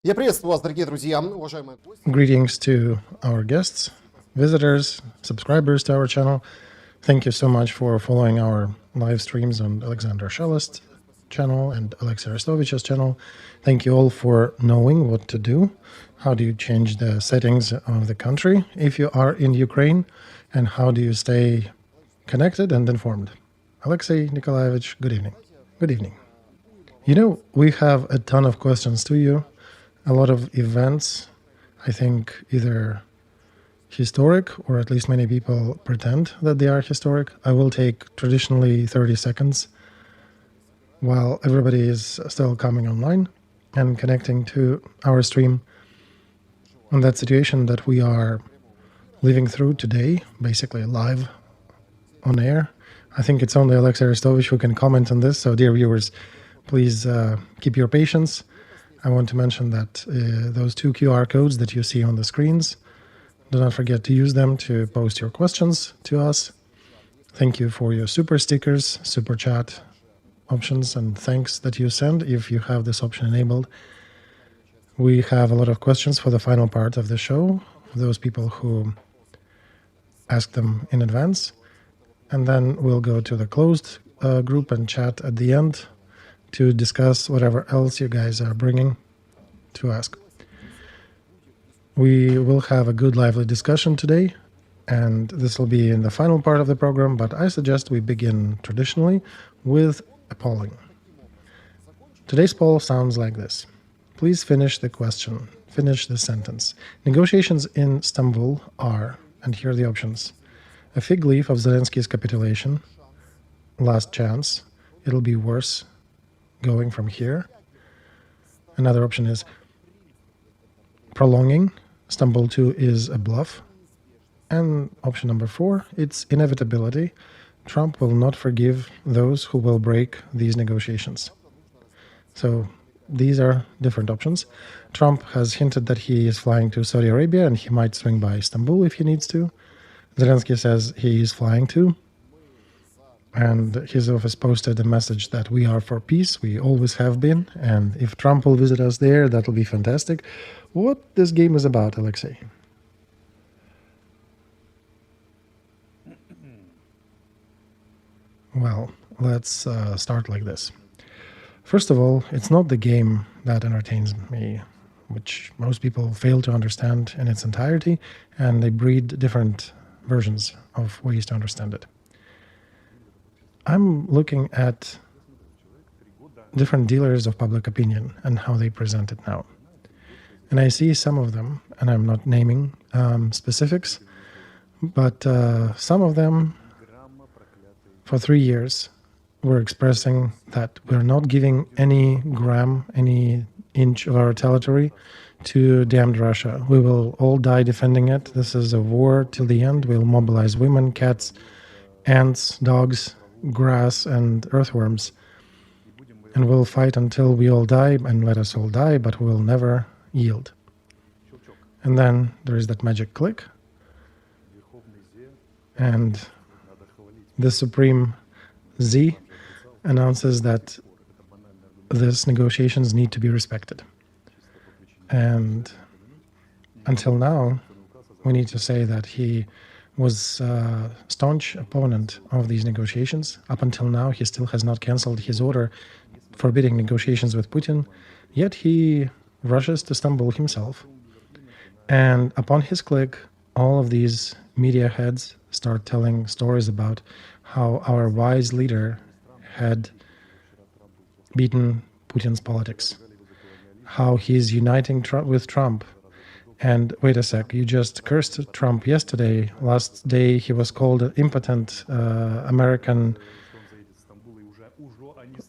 Я приветствую вас, дорогие друзья, уважаемые гости. Greetings to our guests, visitors, subscribers to our channel. Thank you so much for following our live streams on Alexander Shelest channel and Alexey Aristovich's channel. Thank you all for knowing what to do. How do you change the settings of the country if you are in Ukraine? And how do you stay connected and informed? Alexey Nikolaevich, good evening. Good evening. You know, we have a ton of questions to you. A lot of events, I think, either historic or at least many people pretend that they are historic. I will take traditionally 30 seconds while everybody is still coming online and connecting to our stream on that situation that we are living through today, basically live on air. I think it's only Alexey Arestovich who can comment on this. So dear viewers, please keep your patience. I want to mention that those two QR codes that you see on the screens, do not forget to use them to post your questions to us. Thank you for your super stickers, super chat options, and thanks that you send if you have this option enabled. We have a lot of questions for the final part of the show, those people who asked them in advance. And then we'll go to the closed group and chat at the end to discuss whatever else you guys are bringing to ask. We will have a good lively discussion today, and this will be in the final part of the program, but I suggest we begin traditionally with a polling. Today's poll sounds like this. Please finish the question, finish the sentence. Negotiations in Istanbul are, and here are the options: a fig leaf of Zelensky's capitulation, last chance, it'll be worse going from here. Another option is prolonging, Istanbul 2 is a bluff. And option number 4, it's inevitability. Trump will not forgive those who will break these negotiations. So these are different options. Trump has hinted that he is flying to Saudi Arabia and he might swing by Istanbul if he needs to. Zelensky says he is flying to. And his office posted a message that we are for peace, we always have been, and if Trump will visit us there, that'll be fantastic. What this game is about, Alexei? Well, let's start like this. First of all, it's not the game that entertains me, which most people fail to understand in its entirety, and they breed different versions of ways to understand it. I'm looking at different dealers of public opinion and how they present it now. And I see some of them, and I'm not naming specifics, but some of them for 3 years were expressing that we're not giving any gram, any inch of our territory to damned Russia. We will all die defending it. This is a war till the end. We'll mobilize women, cats, ants, dogs, grass and earthworms, and we'll fight until we all die, and let us all die, but we'll never yield. And then there is that magic click, and the Supreme Z announces that these negotiations need to be respected. And until now, we need to say that he was a staunch opponent of these negotiations. Up until now, he still has not cancelled his order forbidding negotiations with Putin, yet he rushes to Istanbul himself. And upon his click, all of these media heads start telling stories about how our wise leader had beaten Putin's politics, how he's uniting with Trump. And wait a sec, you just cursed Trump yesterday. Last day he was called an impotent American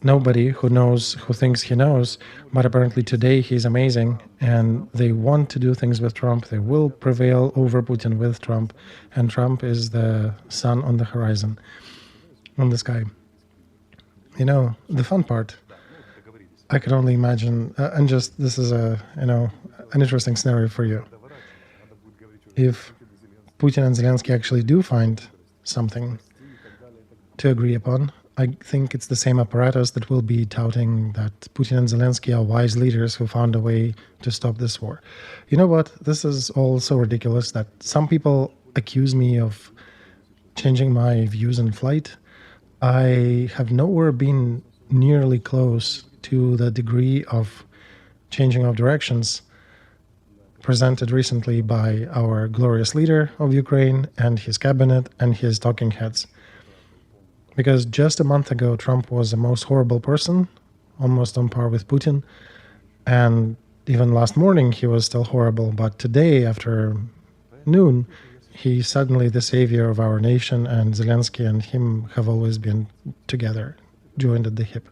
nobody who thinks he knows, but apparently today he's amazing and they want to do things with Trump. They will prevail over Putin with Trump, and Trump is the sun on the horizon, on the sky. You know, the fun part, I could only imagine, and just this is an interesting scenario for you. If Putin and Zelensky actually do find something to agree upon, I think it's the same apparatus that will be touting that Putin and Zelensky are wise leaders who found a way to stop this war. You know what? This is all so ridiculous that some people accuse me of changing my views in flight. I have nowhere been nearly close to the degree of changing of directions presented recently by our glorious leader of Ukraine and his cabinet and his talking heads. Because just a month ago, Trump was the most horrible person, almost on par with Putin. And even last morning, he was still horrible. But today, after noon, he's suddenly the savior of our nation, and Zelensky and him have always been together, joined at the hip.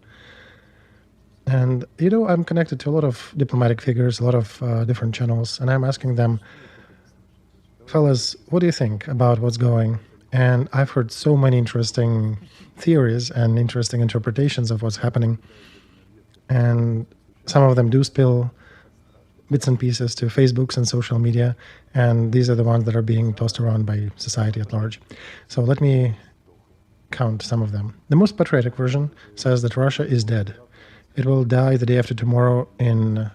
And, you know, I'm connected to a lot of diplomatic figures, a lot of different channels, and I'm asking them, fellas, what do you think about what's going? And I've heard so many interesting theories and interesting interpretations of what's happening. And some of them do spill bits and pieces to Facebooks and social media, and these are the ones that are being tossed around by society at large. So let me count some of them. The most patriotic version says that Russia is dead. It will die the day after tomorrow in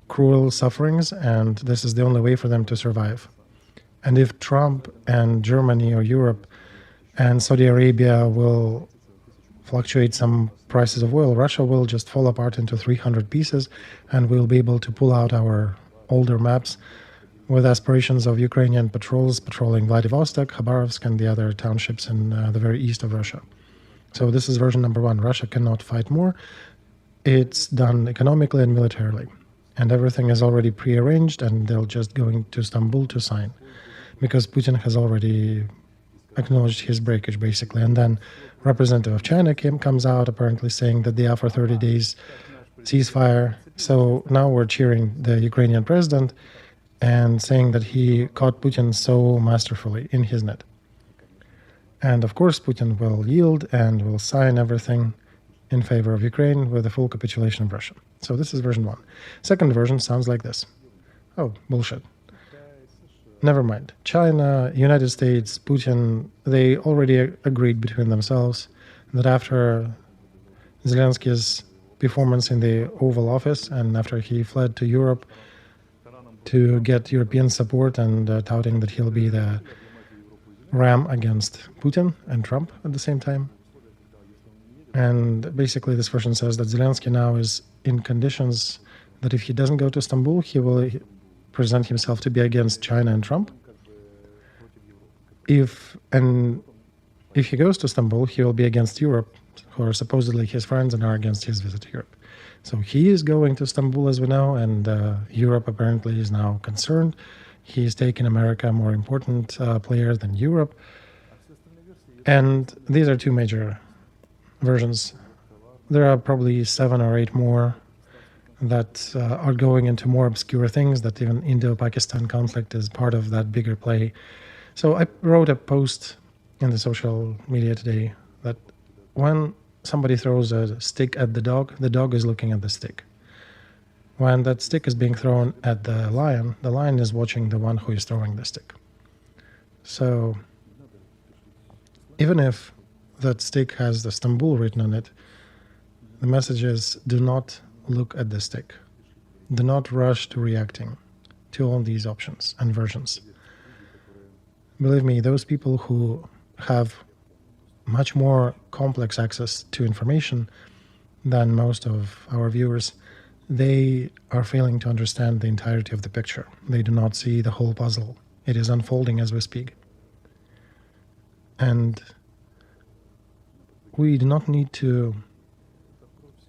cruel sufferings, and this is the only way for them to survive. And if Trump and Germany or Europe and Saudi Arabia will fluctuate some prices of oil, Russia will just fall apart into 300 pieces, and we'll be able to pull out our older maps with aspirations of Ukrainian patrols patrolling Vladivostok, Khabarovsk, and the other townships in the very east of Russia. So this is version number one. Russia cannot fight more. It's done economically and militarily. And everything is already prearranged, and they're just going to Istanbul to sign. Because Putin has already acknowledged his breakage, basically. And then representative of China comes out apparently saying that they offer 30 days ceasefire. So now we're cheering the Ukrainian president and saying that he caught Putin so masterfully in his net. And of course, Putin will yield and will sign everything in favor of Ukraine with a full capitulation of Russia. So this is version one. Second version sounds like this. Oh, bullshit. Never mind. China, United States, Putin, they already agreed between themselves that after Zelensky's performance in the Oval Office and after he fled to Europe to get European support and touting that he'll be the ram against Putin and Trump at the same time. And basically this version says that Zelensky now is in conditions that if he doesn't go to Istanbul, he will present himself to be against China and Trump. If he goes to Istanbul, he will be against Europe, who are supposedly his friends and are against his visit to Europe. So he is going to Istanbul, as we know, and Europe apparently is now concerned. He's taken America, a more important player than Europe. And these are two major versions. There are probably 7 or 8 more that are going into more obscure things, that even Indo-Pakistan conflict is part of that bigger play. So I wrote a post in the social media today that when somebody throws a stick at the dog is looking at the stick. When that stick is being thrown at the lion is watching the one who is throwing the stick. So even if that stick has the Istanbul written on it, the message is, do not look at the stick. Do not rush to reacting to all these options and versions. Believe me, those people who have much more complex access to information than most of our viewers, they are failing to understand the entirety of the picture. They do not see the whole puzzle. It is unfolding as we speak. And we do not need to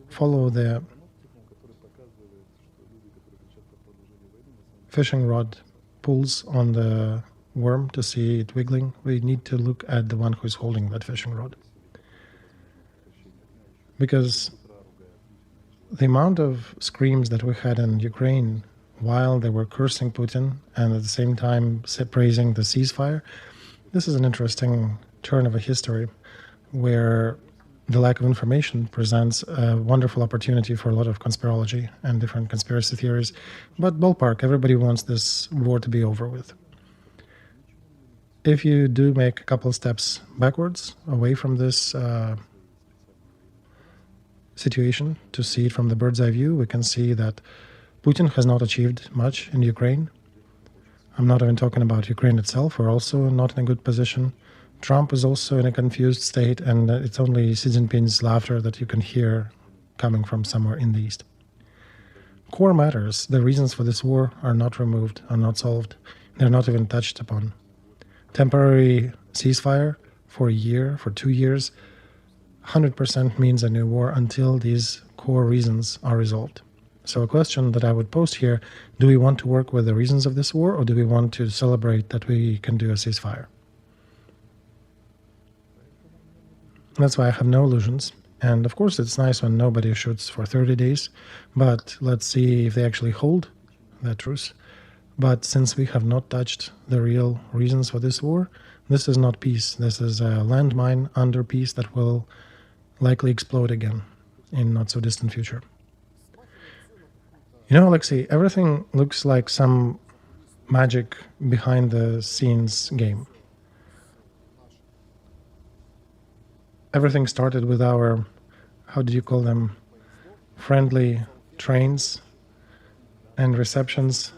follow the fishing rod pulls on the worm to see it wiggling. We need to look at the one who is holding that fishing rod. Because the amount of screams that we had in Ukraine while they were cursing Putin and at the same time praising the ceasefire, this is an interesting turn of a history where the lack of information presents a wonderful opportunity for a lot of conspirology and different conspiracy theories. But ballpark, everybody wants this war to be over with. if you do make a couple steps backwards away from this situation to see it from the bird's eye view, we can see that Putin has not achieved much in Ukraine. I'm not even talking about Ukraine itself. We're also not in a good position. Trump is also in a confused state, and it's only Xi Jinping's laughter that you can hear coming from somewhere in the east. Core matters, the reasons for this war are not removed, are not solved. They're not even touched upon. Temporary ceasefire for a year, for 2 years, 100% means a new war until these core reasons are resolved. So a question that I would pose here, do we want to work with the reasons of this war, or do we want to celebrate that we can do a ceasefire? That's why I have no illusions. And of course, it's nice when nobody shoots for 30 days, but let's see if they actually hold that truce. But since we have not touched the real reasons for this war, this is not peace. This is a landmine under peace that will likely explode again in not so distant future. You know, Alexei, everything looks like some magic behind the scenes game. Everything started with our, how do you call them, friendly trains and receptions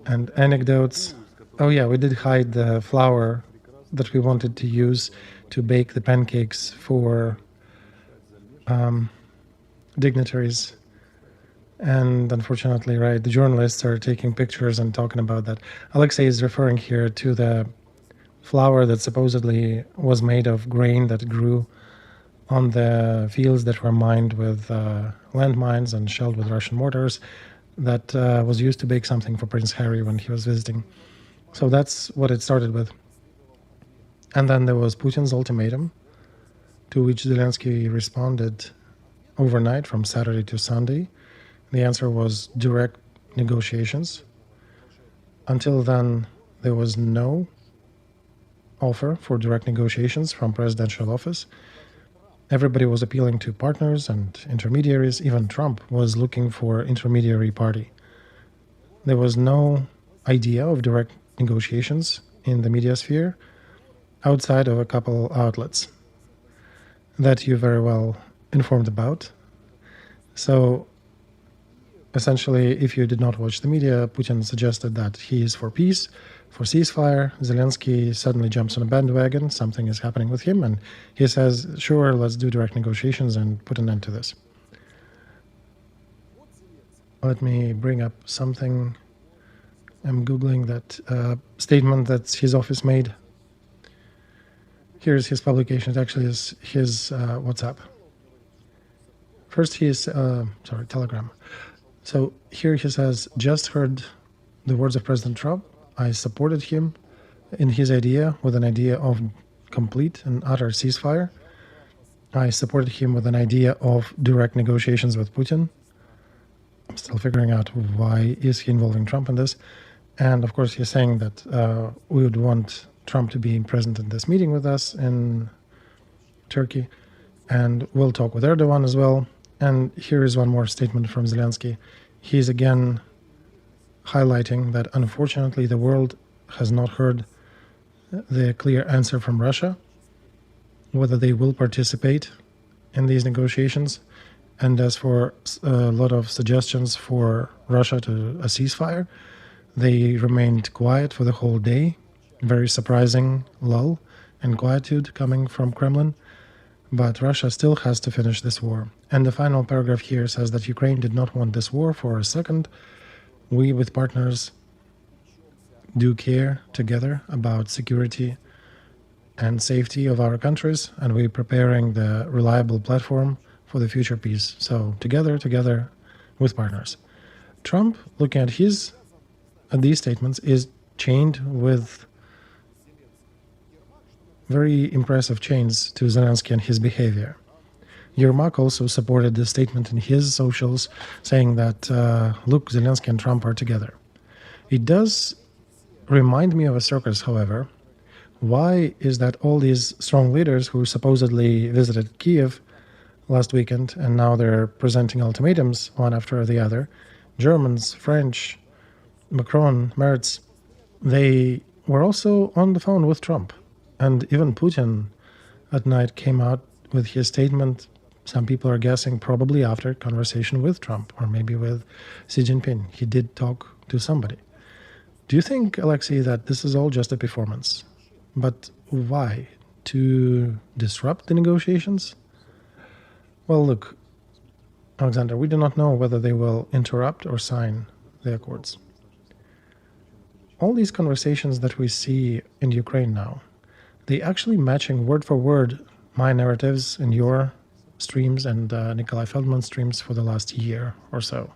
and anecdotes. Oh yeah, we did hide the flour that we wanted to use to bake the pancakes for dignitaries. And unfortunately, right, the journalists are taking pictures and talking about that. Alexei is referring here to the flour that supposedly was made of grain that grew on the fields that were mined with landmines and shelled with Russian mortars that was used to bake something for Prince Harry when he was visiting. So that's what it started with. And then there was Putin's ultimatum, to which Zelensky responded overnight from Saturday to Sunday. The answer was direct negotiations. Until then, there was no offer for direct negotiations from presidential office. Everybody was appealing to partners and intermediaries. Even Trump was looking for intermediary party. There was no idea of direct negotiations in the media sphere outside of a couple outlets that you very well informed about. So essentially, if you did not watch the media, Putin suggested that he is for peace, for ceasefire. Zelensky suddenly jumps on a bandwagon, something is happening with him, and he says, sure, let's do direct negotiations and put an end to this. Let me bring up something. I'm Googling that statement that his office made. Here's his publication. It actually is his WhatsApp. First, Telegram. So here he says, just heard the words of President Trump. I supported him in his idea with an idea of complete and utter ceasefire. I supported him with an idea of direct negotiations with Putin. I'm still figuring out why is he involving Trump in this. And of course, he's saying that we would want Trump to be present in this meeting with us in Turkey. And we'll talk with Erdogan as well. And here is one more statement from Zelensky. He's again highlighting that unfortunately the world has not heard the clear answer from Russia, whether they will participate in these negotiations. And as for a lot of suggestions for Russia to a ceasefire, they remained quiet for the whole day. Very surprising lull and quietude coming from Kremlin. But Russia still has to finish this war. And the final paragraph here says that Ukraine did not want this war for a second. We, with partners, do care together about security and safety of our countries, and we're preparing the reliable platform for the future peace. So together with partners. Trump, looking at these statements, is chained with very impressive chains to Zelensky and his behavior. Yermak also supported this statement in his socials, saying that, look, Zelensky and Trump are together. It does remind me of a circus, however. Why is that all these strong leaders who supposedly visited Kiev last weekend, and now they're presenting ultimatums one after the other, Germans, French, Macron, Merz, they we're also on the phone with Trump. And even Putin at night came out with his statement. Some people are guessing probably after conversation with Trump or maybe with Xi Jinping. He did talk to somebody. Do you think, Alexei, that this is all just a performance? But why? To disrupt the negotiations? Well, look, Alexander, we do not know whether they will interrupt or sign the accords. All these conversations that we see in Ukraine now, they actually matching word for word my narratives in your streams and Nikolai Feldman's streams for the last year or so.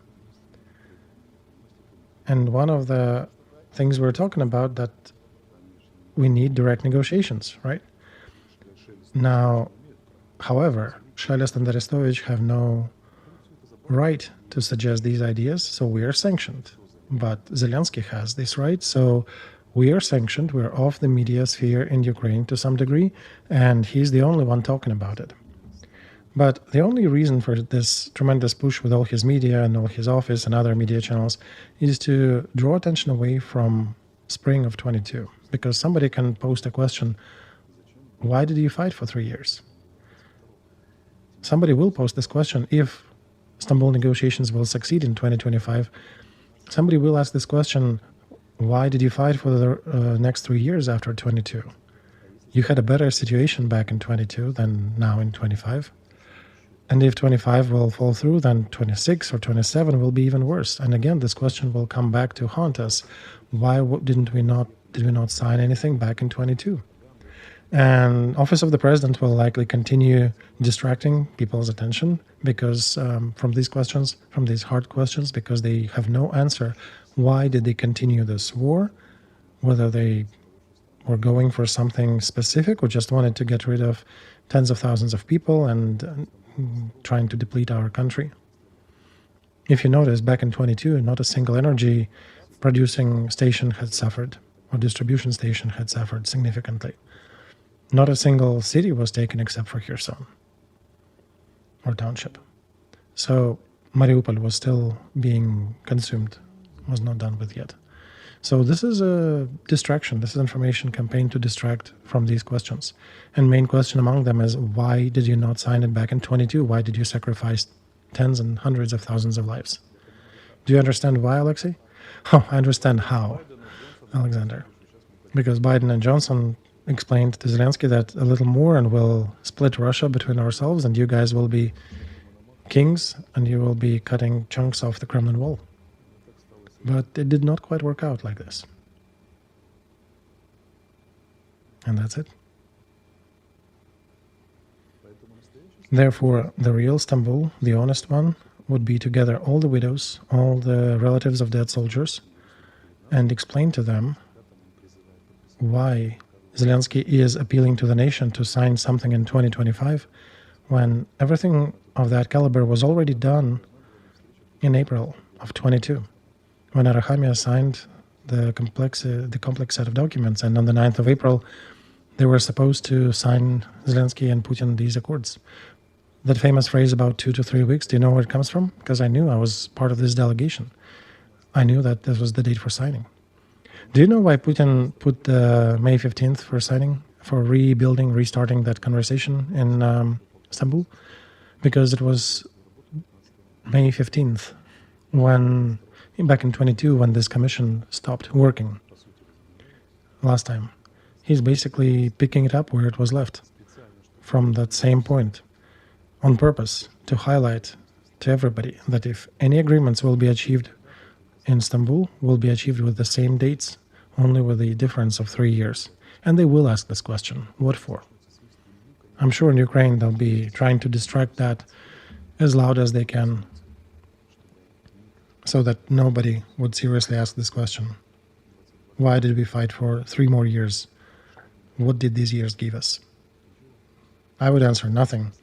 And one of the things we're talking about that we need direct negotiations, right? Now, however, Shelest and Arestovich have no right to suggest these ideas, so we are sanctioned. But Zelensky has this right, so we are sanctioned, we're off the media sphere in Ukraine to some degree, and he's the only one talking about it. But the only reason for this tremendous push with all his media and all his office and other media channels is to draw attention away from spring of 22. Because somebody can post a question, why did you fight for 3 years? Somebody will post this question if Istanbul negotiations will succeed in 2025. Somebody will ask this question, why did you fight for the next 3 years after 22? You had a better situation back in 22 than now in 25. And if 25 will fall through, then 26 or 27 will be even worse. And again, this question will come back to haunt us. Why did we not sign anything back in 22? And Office of the President will likely continue distracting people's attention because from these questions, from these hard questions, because they have no answer. Why did they continue this war? Whether they were going for something specific or just wanted to get rid of tens of thousands of people and trying to deplete our country. If you notice, back in 22, not a single energy producing station had suffered, or distribution station had suffered significantly. Not a single city was taken except for Kherson, or township. So Mariupol was still being consumed, was not done with yet. So this is a distraction. This is information campaign to distract from these questions. And main question among them is, why did you not sign it back in 22? Why did you sacrifice tens and hundreds of thousands of lives? Do you understand why, Alexei? Oh, I understand how, Alexander. Because Biden and Johnson explained to Zelensky that a little more and we'll split Russia between ourselves and you guys will be kings and you will be cutting chunks off the Kremlin wall. But it did not quite work out like this. And that's it. Therefore, the real Istanbul, the honest one, would be to gather all the widows, all the relatives of dead soldiers, and explain to them why Zelensky is appealing to the nation to sign something in 2025 when everything of that caliber was already done in April of 22. When Arachamia signed the complex set of documents, and on the 9th of April, they were supposed to sign Zelensky and Putin these accords. That famous phrase about 2 to 3 weeks, do you know where it comes from? Because I knew I was part of this delegation. I knew that this was the date for signing. Do you know why Putin put May 15th for signing, for rebuilding, restarting that conversation in Istanbul? Because it was May 15th when, back in 22, when this commission stopped working last time. He's basically picking it up where it was left from that same point on purpose to highlight to everybody that if any agreements will be achieved in Istanbul, will be achieved with the same dates, only with the difference of 3 years. And they will ask this question, what for? I'm sure in Ukraine they'll be trying to distract that as loud as they can so that nobody would seriously ask this question. Why did we fight for 3 more years? What did these years give us? I would answer nothing.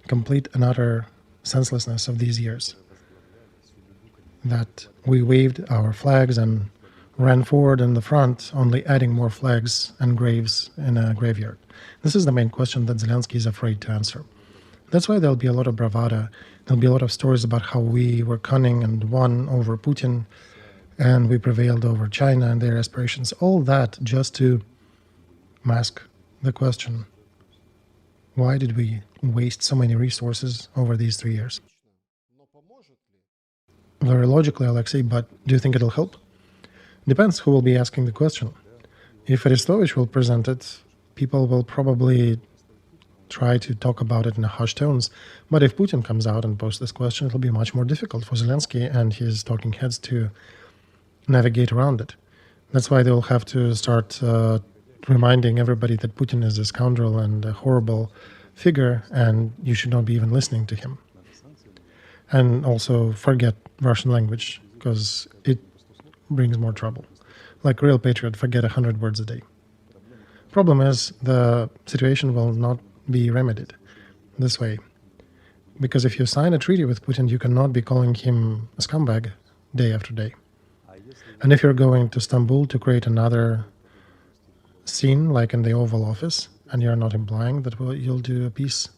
Complete and utter senselessness of these years. That we waved our flags and ran forward in the front, only adding more flags and graves in a graveyard. This is the main question that Zelensky is afraid to answer. That's why there'll be a lot of bravado. There'll be a lot of stories about how we were cunning and won over Putin and we prevailed over China and their aspirations. All that just to mask the question, why did we waste so many resources over these 3 years? Very logically, Alexei, but do you think it'll help? Depends who will be asking the question. If Arestovych will present it, people will probably try to talk about it in hushed tones. But if Putin comes out and posts this question, it'll be much more difficult for Zelensky and his talking heads to navigate around it. That's why they'll have to start reminding everybody that Putin is a scoundrel and a horrible figure, and you should not be even listening to him. And also forget Russian language, because it brings more trouble. Like a real patriot, forget 100 words a day. Problem is, the situation will not be remedied this way. Because if you sign a treaty with Putin, you cannot be calling him a scumbag day after day. And if you're going to Istanbul to create another scene like in the Oval Office, and you're not implying that you'll do a peace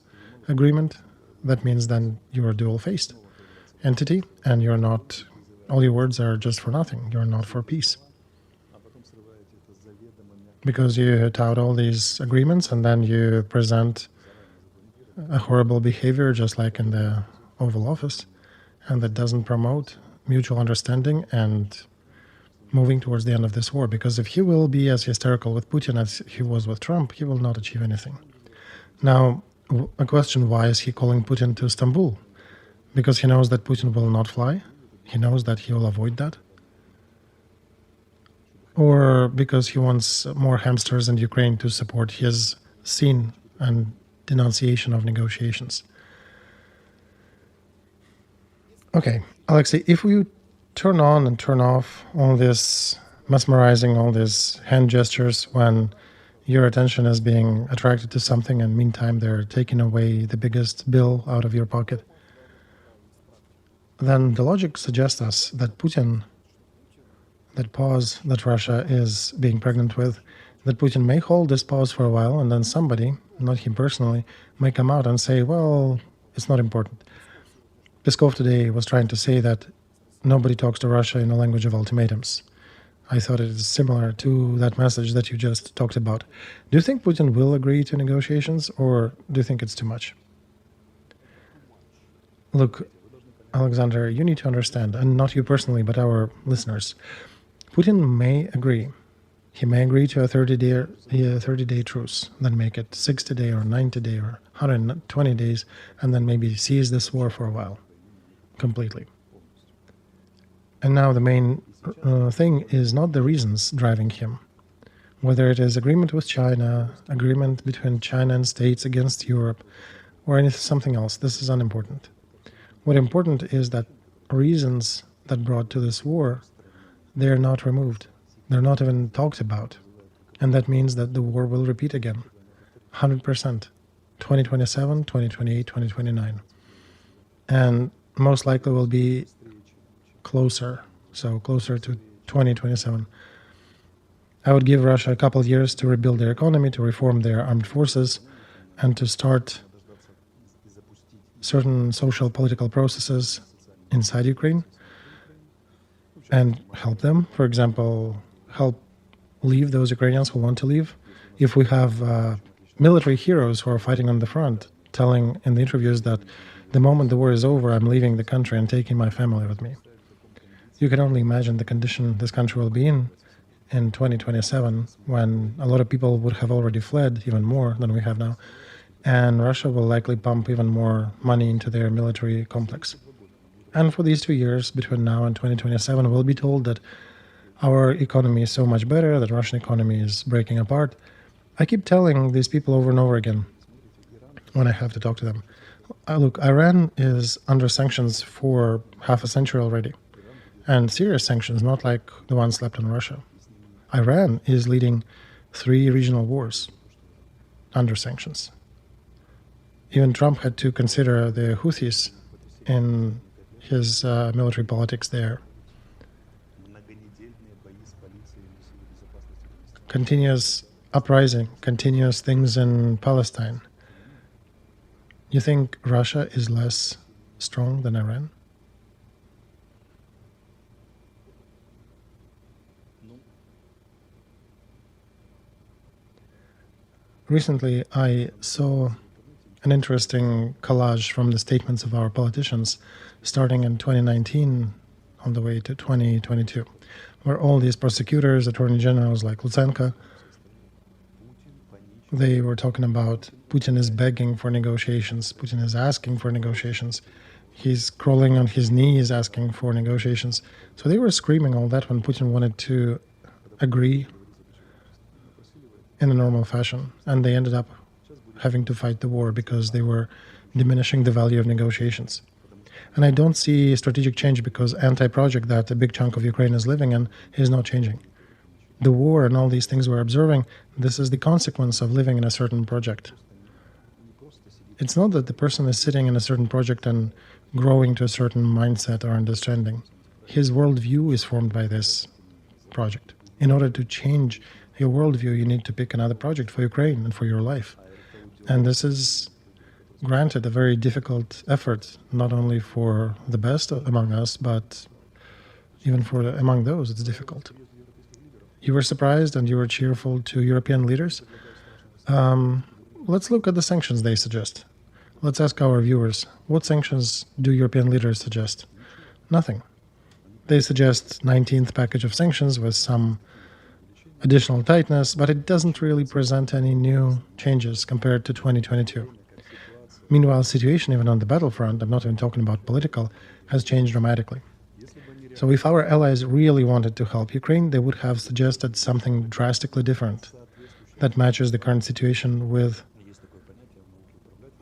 agreement, that means then you're a dual-faced entity, and you're not, all your words are just for nothing. You're not for peace. Because you tout all these agreements and then you present a horrible behavior just like in the Oval Office, and that doesn't promote mutual understanding and moving towards the end of this war. Because if he will be as hysterical with Putin as he was with Trump, he will not achieve anything. Now, a question, why is he calling Putin to Istanbul? Because he knows that Putin will not fly? He knows that he will avoid that? Or because he wants more hamsters in Ukraine to support his scene and denunciation of negotiations? Okay, Alexei, if we turn on and turn off all this mesmerizing, all these hand gestures when your attention is being attracted to something, and meantime they're taking away the biggest bill out of your pocket, then the logic suggests us that Putin, that pause that Russia is being pregnant with, that Putin may hold this pause for a while, and then somebody, not him personally, may come out and say, well, it's not important. Peskov today was trying to say that nobody talks to Russia in the language of ultimatums. I thought it is similar to that message that you just talked about. Do you think Putin will agree to negotiations, or do you think it's too much? Look, Alexander, you need to understand, and not you personally, but our listeners, Putin may agree. He may agree to a 30-day truce, then make it 60-day or 90-day or 120 days, and then maybe seize this war for a while, completely. And now the main thing is not the reasons driving him. Whether it is agreement with China, agreement between China and states against Europe, or anything, something else, this is unimportant. What important is that reasons that brought to this war, they're not removed. They're not even talked about. And that means that the war will repeat again. 100%. 2027, 2028, 2029. And most likely will be closer. So closer to 2027. I would give Russia a couple of years to rebuild their economy, to reform their armed forces, and to start certain social political processes inside Ukraine and help them. For example, help leave those Ukrainians who want to leave. If we have military heroes who are fighting on the front telling in the interviews that the moment the war is over, I'm leaving the country and taking my family with me. You can only imagine the condition this country will be in 2027, when a lot of people would have already fled, even more than we have now, and Russia will likely pump even more money into their military complex. And for these 2 years, between now and 2027, we'll be told that our economy is so much better, that Russian economy is breaking apart. I keep telling these people over and over again when I have to talk to them, look, Iran is under sanctions for half a century already, and serious sanctions, not like the ones slapped on Russia. Iran is leading 3 regional wars under sanctions. Even Trump had to consider the Houthis in his military politics there. Continuous uprising, continuous things in Palestine. You think Russia is less strong than Iran? Recently, I saw an interesting collage from the statements of our politicians starting in 2019 on the way to 2022, where all these prosecutors, attorney generals like Lutsenko, they were talking about Putin is begging for negotiations, Putin is asking for negotiations, he's crawling on his knees asking for negotiations. So they were screaming all that when Putin wanted to agree in a normal fashion, and they ended up having to fight the war because they were diminishing the value of negotiations. And I don't see strategic change because anti-project that a big chunk of Ukraine is living in is not changing. The war and all these things we're observing, this is the consequence of living in a certain project. It's not that the person is sitting in a certain project and growing to a certain mindset or understanding. His worldview is formed by this project. In order to change your worldview, you need to pick another project for Ukraine and for your life. And this is, granted, a very difficult effort, not only for the best among us, but even among those, it's difficult. You were surprised and you were cheerful to European leaders. Let's look at the sanctions they suggest. Let's ask our viewers, what sanctions do European leaders suggest? Nothing. They suggest 19th package of sanctions with some additional tightness, but it doesn't really present any new changes compared to 2022. Meanwhile, the situation even on the battlefront, I'm not even talking about political, has changed dramatically. So if our allies really wanted to help Ukraine, they would have suggested something drastically different that matches the current situation with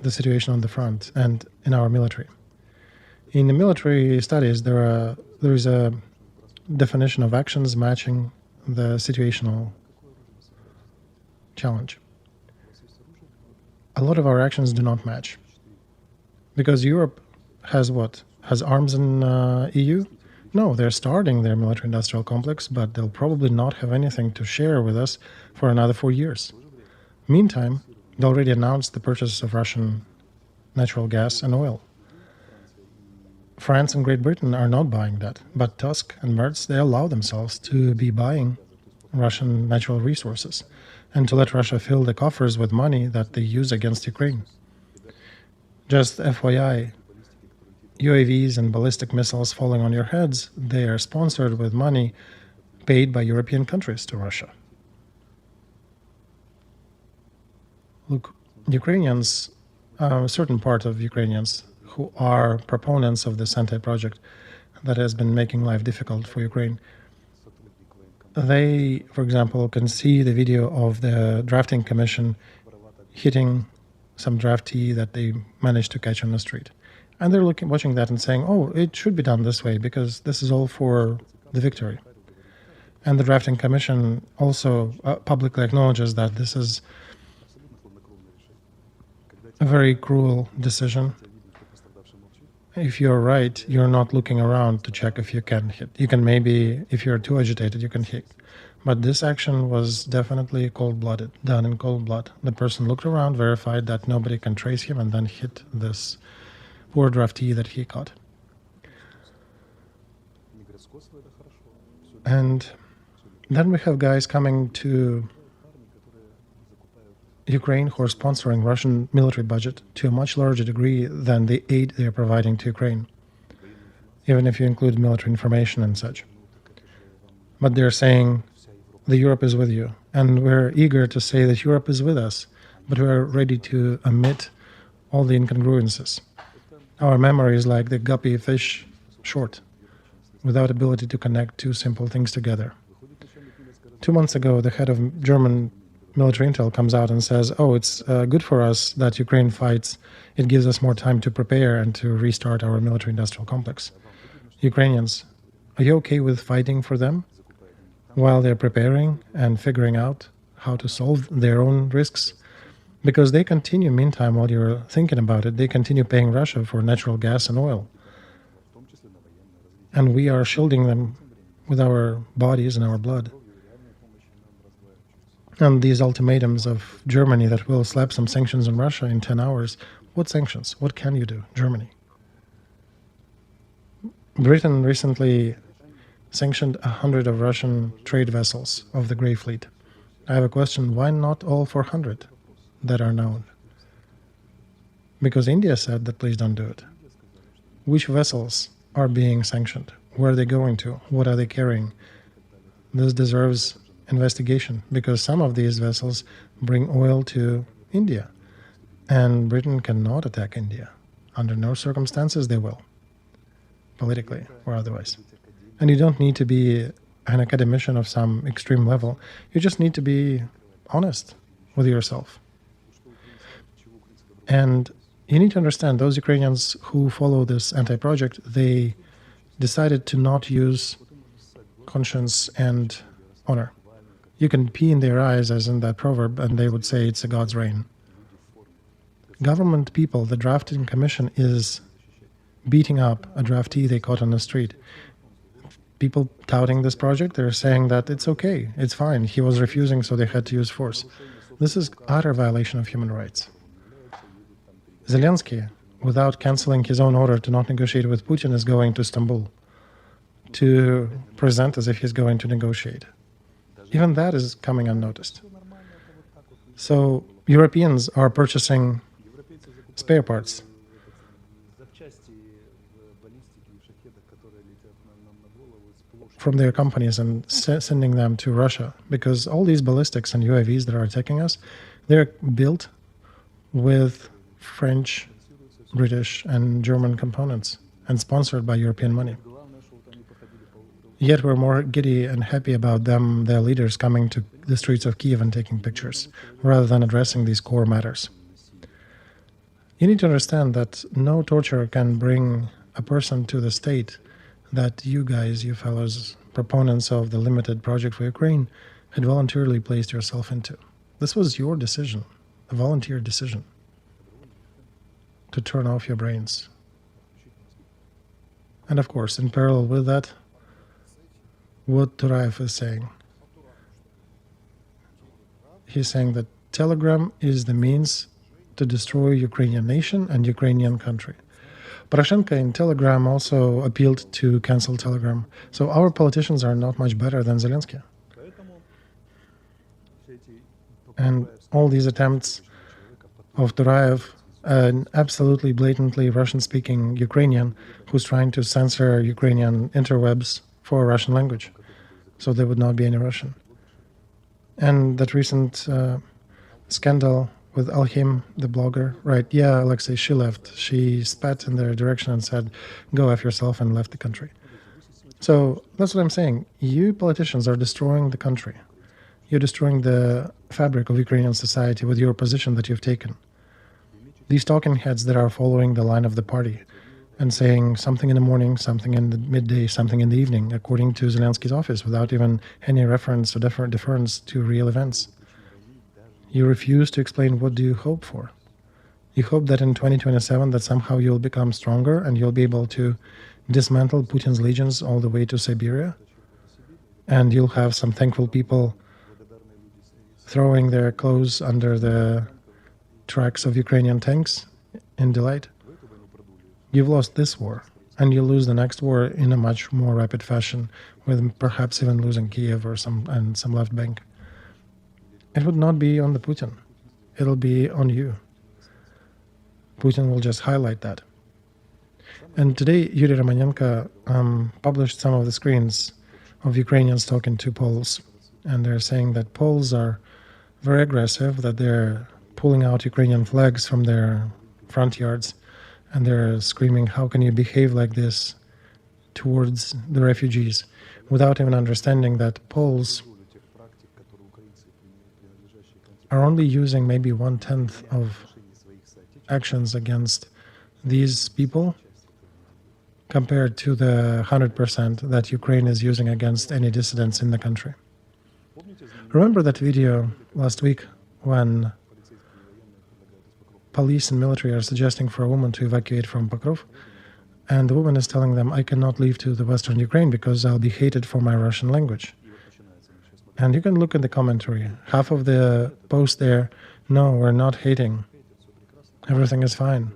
the situation on the front and in our military. In the military studies, there is a definition of actions matching the situational challenge. A lot of our actions do not match. Because Europe has what? Has arms in EU? No, they're starting their military-industrial complex, but they'll probably not have anything to share with us for another 4 years. Meantime, they already announced the purchase of Russian natural gas and oil. France and Great Britain are not buying that, but Tusk and Merz, they allow themselves to be buying Russian natural resources and to let Russia fill the coffers with money that they use against Ukraine. Just FYI, UAVs and ballistic missiles falling on your heads, they are sponsored with money paid by European countries to Russia. Look, Ukrainians, a certain part of Ukrainians who are proponents of this anti-project that has been making life difficult for Ukraine, they, for example, can see the video of the drafting commission hitting some draftee that they managed to catch on the street. And they're watching that and saying, oh, it should be done this way because this is all for the victory. And the drafting commission also publicly acknowledges that this is a very cruel decision. If you're right, you're not looking around to check if you can hit. You can maybe, if you're too agitated, you can hit. But this action was definitely cold-blooded, done in cold blood. The person looked around, verified that nobody can trace him, and then hit this poor draftee that he caught. And then we have guys coming to Ukraine who are sponsoring Russian military budget to a much larger degree than the aid they are providing to Ukraine, even if you include military information and such. But they're saying, the Europe is with you. And we're eager to say that Europe is with us, but we're ready to omit all the incongruences. Our memory is like the guppy fish short, without ability to connect two simple things together. 2 months ago, the head of German military intel comes out and says, oh, it's good for us that Ukraine fights. It gives us more time to prepare and to restart our military-industrial complex. Ukrainians, are you okay with fighting for them while they're preparing and figuring out how to solve their own risks? Because they continue, meantime, while you're thinking about it, they continue paying Russia for natural gas and oil. And we are shielding them with our bodies and our blood. And these ultimatums of Germany that will slap some sanctions on Russia in 10 hours, what sanctions? What can you do, Germany? Britain recently sanctioned 100 of Russian trade vessels of the Grey Fleet. I have a question, why not all 400? that are known. Because India said that please don't do it. Which vessels are being sanctioned? Where are they going to? What are they carrying? This deserves investigation, because some of these vessels bring oil to India, and Britain cannot attack India. Under no circumstances they will, politically or otherwise. And you don't need to be an academician of some extreme level. You just need to be honest with yourself. And you need to understand, those Ukrainians who follow this anti-project, they decided to not use conscience and honor. You can pee in their eyes, as in that proverb, and they would say it's a God's rain. Government people, the drafting commission, is beating up a draftee they caught on the street. People touting this project, they're saying that it's okay, it's fine, he was refusing, so they had to use force. This is utter violation of human rights. Zelensky, without cancelling his own order to not negotiate with Putin, is going to Istanbul to present as if he's going to negotiate. Even that is coming unnoticed. So Europeans are purchasing spare parts from their companies and sending them to Russia, because all these ballistics and UAVs that are attacking us, they're built with French, British and German components and sponsored by European money. Yet we're more giddy and happy about them, their leaders, coming to the streets of Kiev and taking pictures, rather than addressing these core matters. You need to understand that no torture can bring a person to the state that you guys, you fellows, proponents of the limited project for Ukraine, had voluntarily placed yourself into. This was your decision, a volunteer decision, to turn off your brains. And of course, in parallel with that, what Toretsk is saying. He's saying that Telegram is the means to destroy Ukrainian nation and Ukrainian country. Poroshenko in Telegram also appealed to cancel Telegram. So our politicians are not much better than Zelensky. And all these attempts of Toretsk, an absolutely blatantly Russian-speaking Ukrainian who's trying to censor Ukrainian interwebs for Russian language, so there would not be any Russian. And that recent scandal with Alhim, the blogger, right? Yeah, Alexei, she left. She spat in their direction and said, go F yourself, and left the country. So that's what I'm saying. You politicians are destroying the country. You're destroying the fabric of Ukrainian society with your position that you've taken. These talking heads that are following the line of the party and saying something in the morning, something in the midday, something in the evening, according to Zelensky's office, without even any reference or deference to real events. You refuse to explain what do you hope for. You hope that in 2027 that somehow you'll become stronger and you'll be able to dismantle Putin's legions all the way to Siberia, and you'll have some thankful people throwing their clothes under the tracks of Ukrainian tanks in delight. You've lost this war, and you'll lose the next war in a much more rapid fashion, with perhaps even losing Kiev or some left bank. It would not be on the Putin. It'll be on you. Putin will just highlight that. And today, Yuri Romanenko published some of the screens of Ukrainians talking to Poles, and they're saying that Poles are very aggressive, that they're pulling out Ukrainian flags from their front yards, and they're screaming, how can you behave like this towards the refugees, without even understanding that Poles are only using maybe 1/10 of actions against these people compared to the 100% that Ukraine is using against any dissidents in the country. Remember that video last week when police and military are suggesting for a woman to evacuate from Kharkov, and the woman is telling them, I cannot leave to the western Ukraine because I'll be hated for my Russian language. And you can look at the commentary. Half of the post there, no, we're not hating. Everything is fine.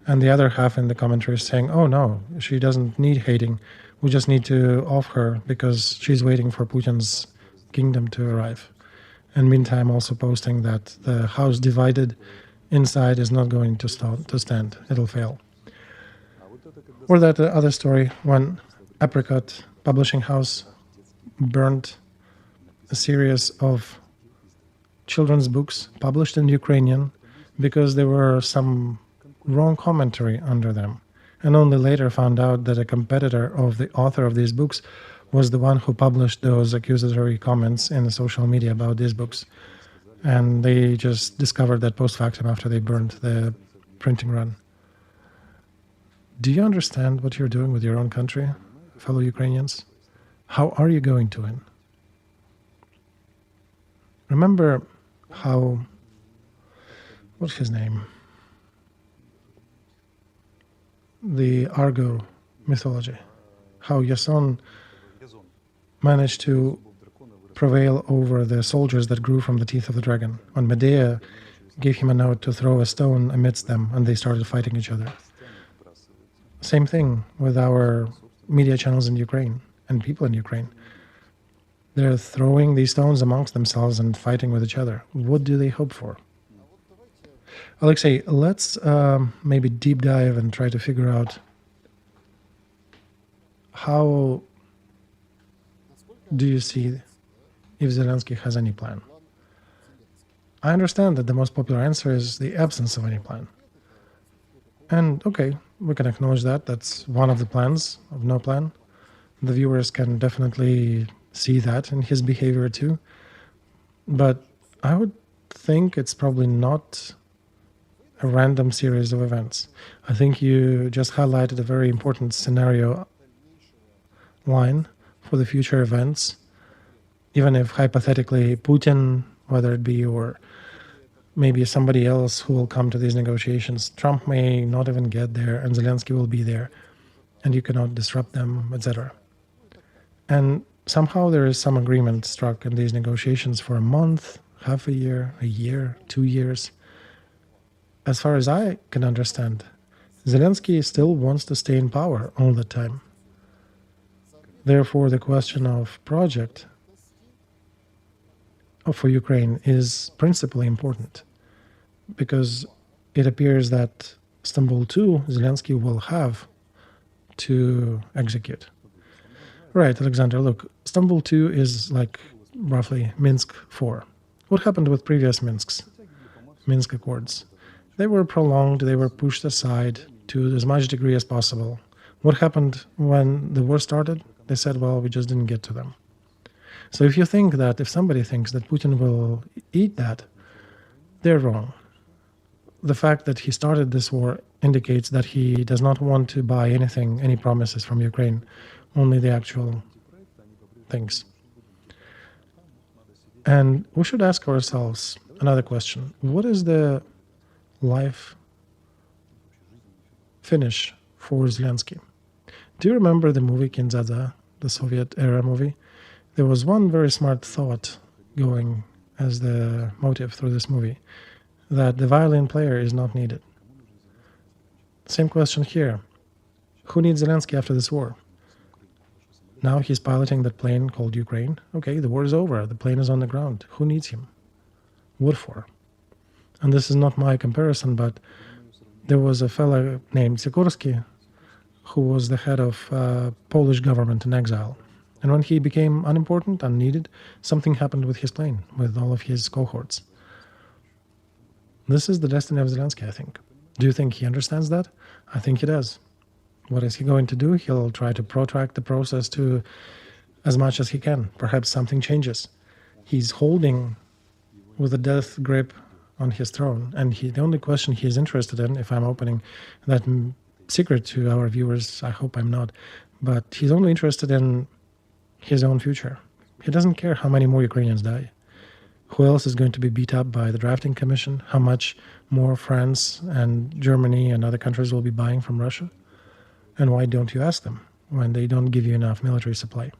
And the other half in the commentary is saying, oh no, she doesn't need hating. We just need to off her because she's waiting for Putin's kingdom to arrive. and meantime also posting that the house divided inside is not going to stand. It'll fail. Or that other story when Apricot Publishing House burned a series of children's books published in Ukrainian because there were some wrong commentary under them, and only later found out that a competitor of the author of these books was the one who published those accusatory comments in the social media about these books. And they just discovered that post factum after they burned the printing run. Do you understand what you're doing with your own country, fellow Ukrainians? How are you going to win? Remember how, what's his name? The Argo mythology. How Jason managed to prevail over the soldiers that grew from the teeth of the dragon. When Medea gave him a note to throw a stone amidst them, and they started fighting each other. Same thing with our media channels in Ukraine and people in Ukraine. They're throwing these stones amongst themselves and fighting with each other. What do they hope for? Alexey, let's maybe deep dive and try to figure out how do you see if Zelensky has any plan? I understand that the most popular answer is the absence of any plan. And okay, we can acknowledge that. That's one of the plans of no plan. The viewers can definitely see that in his behavior too. But I would think it's probably not a random series of events. I think you just highlighted a very important scenario line for the future events. Even if hypothetically Putin, whether it be, or maybe somebody else who will come to these negotiations, Trump may not even get there and Zelensky will be there and you cannot disrupt them, etc. And somehow there is some agreement struck in these negotiations for a month, half a year, 2 years. As far as I can understand, Zelensky still wants to stay in power all the time. Therefore, the question of project for Ukraine is principally important because it appears that Istanbul 2, Zelensky will have to execute. Right, Alexander, look, Istanbul 2 is like roughly Minsk 4. What happened with previous Minsk Accords? They were prolonged, they were pushed aside to as much degree as possible. What happened when the war started? They said, well, we just didn't get to them. So if somebody thinks that Putin will eat that, they're wrong. The fact that he started this war indicates that he does not want to buy anything, any promises from Ukraine, only the actual things. And we should ask ourselves another question. What is the life finish for Zelensky? Do you remember the movie Kinzadza, the Soviet-era movie? There was one very smart thought going as the motive through this movie, that the violin player is not needed. Same question here. Who needs Zelensky after this war? Now he's piloting that plane called Ukraine. Okay, the war is over. The plane is on the ground. Who needs him? What for? And this is not my comparison, but there was a fellow named Sikorsky who was the head of Polish government in exile. And when he became unimportant, unneeded, something happened with his plane, with all of his cohorts. This is the destiny of Zelensky, I think. Do you think he understands that? I think he does. What is he going to do? He'll try to protract the process to as much as he can. Perhaps something changes. He's holding with a death grip on his throne. And the only question he is interested in, if I'm opening that secret to our viewers, I hope I'm not, but he's only interested in his own future. He doesn't care how many more Ukrainians die. Who else is going to be beat up by the drafting commission? How much more France and Germany and other countries will be buying from Russia? And why don't you ask them when they don't give you enough military supply?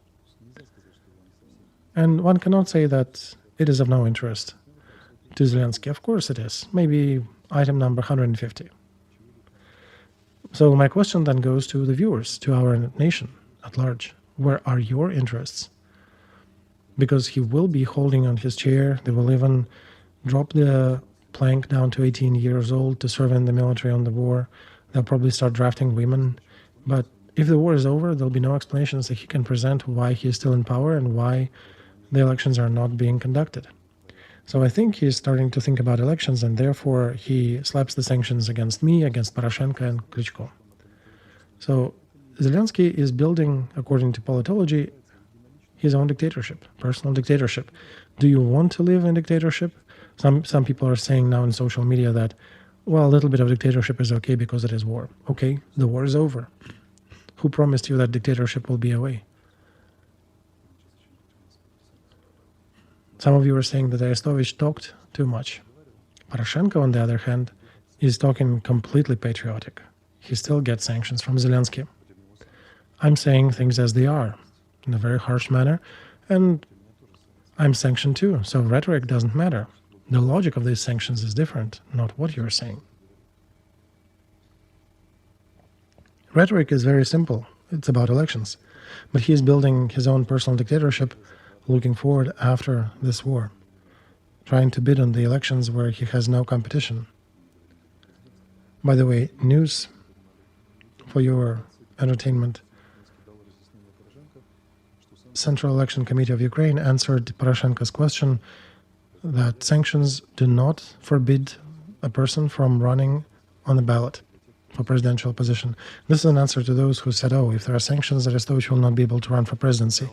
And one cannot say that it is of no interest to Zelensky. Of course it is. Maybe item number 150. So my question then goes to the viewers, to our nation at large. Where are your interests? because he will be holding on his chair. They will even drop the plank down to 18 years old to serve in the military on the war. They'll probably start drafting women. But if the war is over, there'll be no explanations that he can present why he is still in power and why the elections are not being conducted. So I think he's starting to think about elections, and therefore he slaps the sanctions against me, against Poroshenko and Klitschko. So Zelensky is building, according to politology, his own dictatorship, personal dictatorship. Do you want to live in dictatorship? Some people are saying now in social media that, well, a little bit of dictatorship is okay because it is war. Okay, the war is over. Who promised you that dictatorship will be away? Some of you are saying that Arestovych talked too much. Poroshenko, on the other hand, is talking completely patriotic. He still gets sanctions from Zelensky. I'm saying things as they are, in a very harsh manner, and I'm sanctioned too, so rhetoric doesn't matter. The logic of these sanctions is different, not what you're saying. Rhetoric is very simple. It's about elections. But he is building his own personal dictatorship looking forward after this war, trying to bid on the elections where he has no competition. By the way, news for your entertainment. Central Election Committee of Ukraine answered Poroshenko's question that sanctions do not forbid a person from running on the ballot for presidential position. This is an answer to those who said, oh, if there are sanctions, Arestovych will not be able to run for presidency.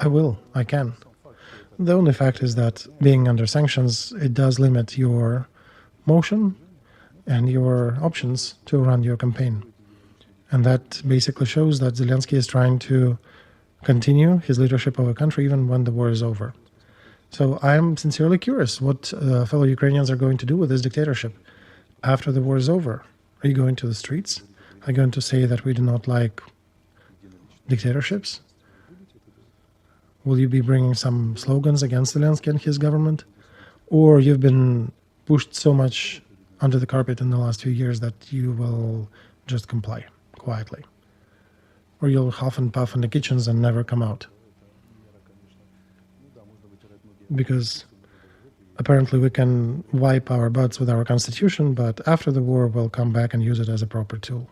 I can. The only fact is that being under sanctions, it does limit your motion and your options to run your campaign. And that basically shows that Zelensky is trying to continue his leadership of a country even when the war is over. So I'm sincerely curious what fellow Ukrainians are going to do with this dictatorship after the war is over. Are you going to the streets? Are you going to say that we do not like dictatorships? Will you be bringing some slogans against Zelensky and his government? Or you've been pushed so much under the carpet in the last few years that you will just comply quietly? Or you'll huff and puff in the kitchens and never come out? Because apparently we can wipe our butts with our constitution, but after the war we'll come back and use it as a proper tool.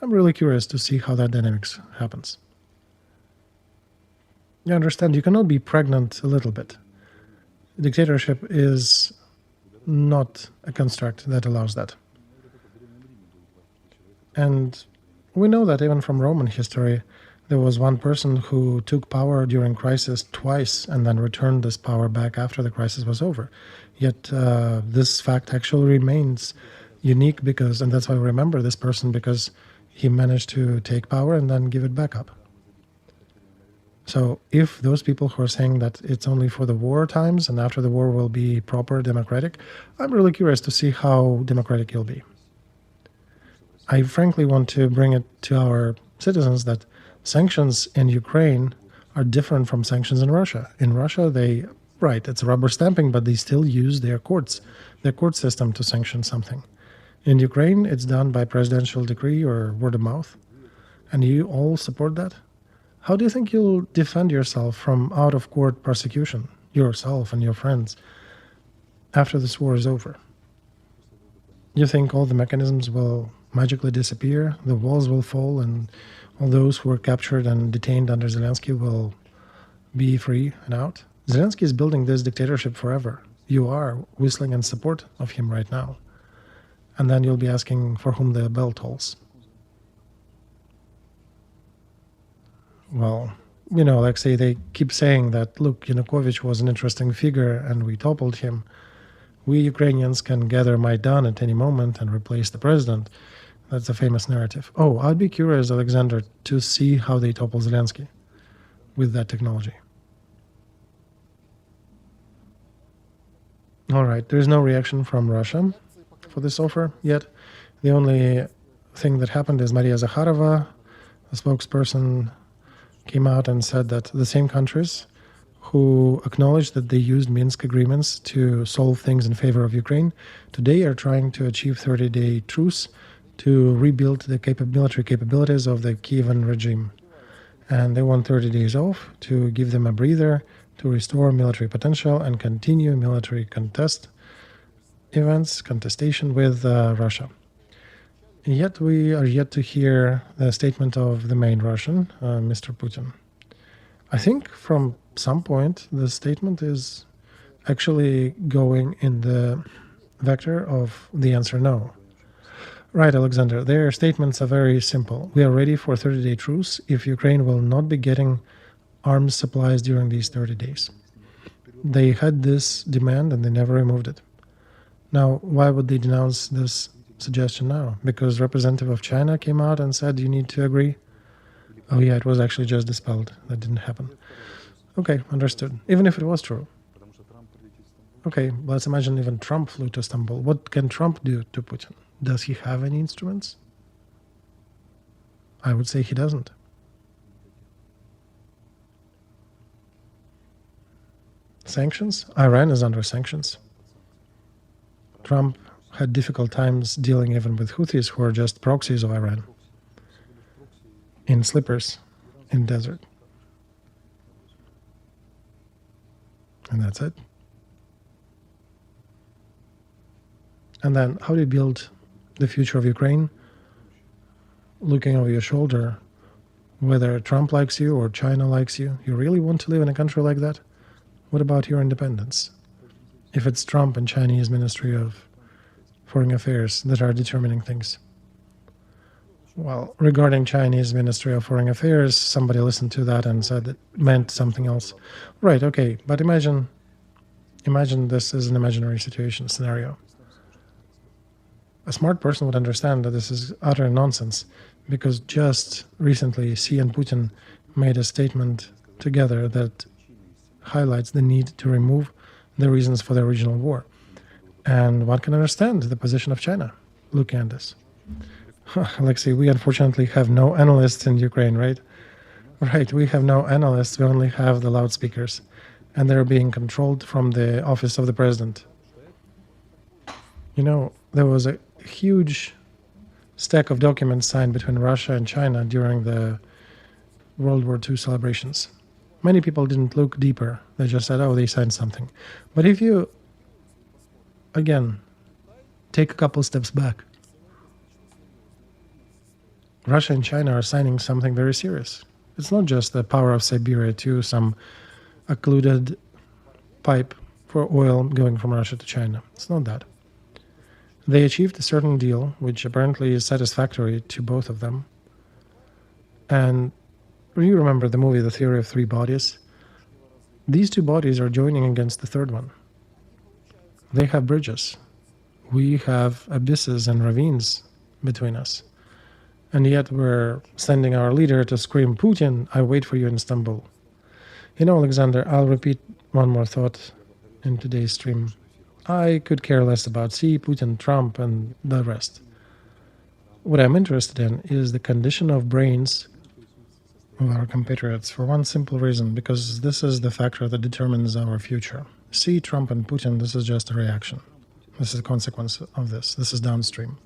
I'm really curious to see how that dynamics happens. You understand, you cannot be pregnant a little bit. Dictatorship is not a construct that allows that. And we know that even from Roman history, there was one person who took power during crisis twice and then returned this power back after the crisis was over. Yet this fact actually remains unique because, and that's why we remember this person, because he managed to take power and then give it back up. So if those people who are saying that it's only for the war times and after the war will be proper democratic, I'm really curious to see how democratic you'll be. I frankly want to bring it to our citizens that sanctions in Ukraine are different from sanctions in Russia. In Russia, it's rubber stamping, but they still use their court system to sanction something. In Ukraine, it's done by presidential decree or word of mouth. And you all support that? How do you think you'll defend yourself from out-of-court prosecution, yourself and your friends, after this war is over? You think all the mechanisms will magically disappear, the walls will fall, and all those who were captured and detained under Zelensky will be free and out? Zelensky is building this dictatorship forever. You are whistling in support of him right now. And then you'll be asking for whom the bell tolls. Well, Alexei, they keep saying that, look, Yanukovych was an interesting figure and we toppled him. We Ukrainians can gather Maidan at any moment and replace the president. That's a famous narrative. Oh, I'd be curious, Alexander, to see how they topple Zelensky with that technology. All right, there's no reaction from Russia for this offer yet. The only thing that happened is Maria Zakharova, a spokesperson, came out and said that the same countries who acknowledged that they used Minsk agreements to solve things in favor of Ukraine today are trying to achieve 30-day truce to rebuild the military capabilities of the Kievan regime. And they want 30 days off to give them a breather to restore military potential and continue military contestation with Russia. Yet we are yet to hear the statement of the main Russian, Mr. Putin. I think from some point the statement is actually going in the vector of the answer no. Right, Alexander, their statements are very simple. We are ready for a 30-day truce if Ukraine will not be getting arms supplies during these 30 days. They had this demand and they never removed it. Now, why would they denounce this suggestion now? Because representative of China came out and said you need to agree? Oh yeah, it was actually just dispelled. That didn't happen. Okay, understood. Even if it was true. Okay, let's imagine even Trump flew to Istanbul. What can Trump do to Putin? Does he have any instruments? I would say he doesn't. Sanctions? Iran is under sanctions. Trump had difficult times dealing even with Houthis, who are just proxies of Iran, in slippers, in desert. And that's it. And then how do you build the future of Ukraine? Looking over your shoulder, whether Trump likes you or China likes you. You really want to live in a country like that? What about your independence? If it's Trump and Chinese Ministry of Foreign Affairs that are determining things. Well, regarding Chinese Ministry of Foreign Affairs, somebody listened to that and said it meant something else. Right, okay, but imagine this is an imaginary situation, scenario. A smart person would understand that this is utter nonsense, because just recently Xi and Putin made a statement together that highlights the need to remove the reasons for the original war. And one can understand the position of China looking at this. Alexei, we unfortunately have no analysts in Ukraine, right? Right, we have no analysts, we only have the loudspeakers. And they're being controlled from the office of the president. You know, there was a huge stack of documents signed between Russia and China during the World War II celebrations. Many people didn't look deeper. They just said, oh, they signed something. But if you, again, take a couple steps back, Russia and China are signing something very serious. It's not just the power of Siberia to some occluded pipe for oil going from Russia to China. It's not that. They achieved a certain deal, which apparently is satisfactory to both of them. And you remember the movie, The Theory of Three Bodies? These two bodies are joining against the third one. They have bridges. We have abysses and ravines between us. And yet we're sending our leader to scream, Putin, I wait for you in Istanbul. You know, Alexander, I'll repeat one more thought in today's stream. I could care less about Xi, Putin, Trump, and the rest. What I'm interested in is the condition of brains of our compatriots for one simple reason, because this is the factor that determines our future. Xi, Trump, and Putin, this is just a reaction. This is a consequence of this. This is downstream.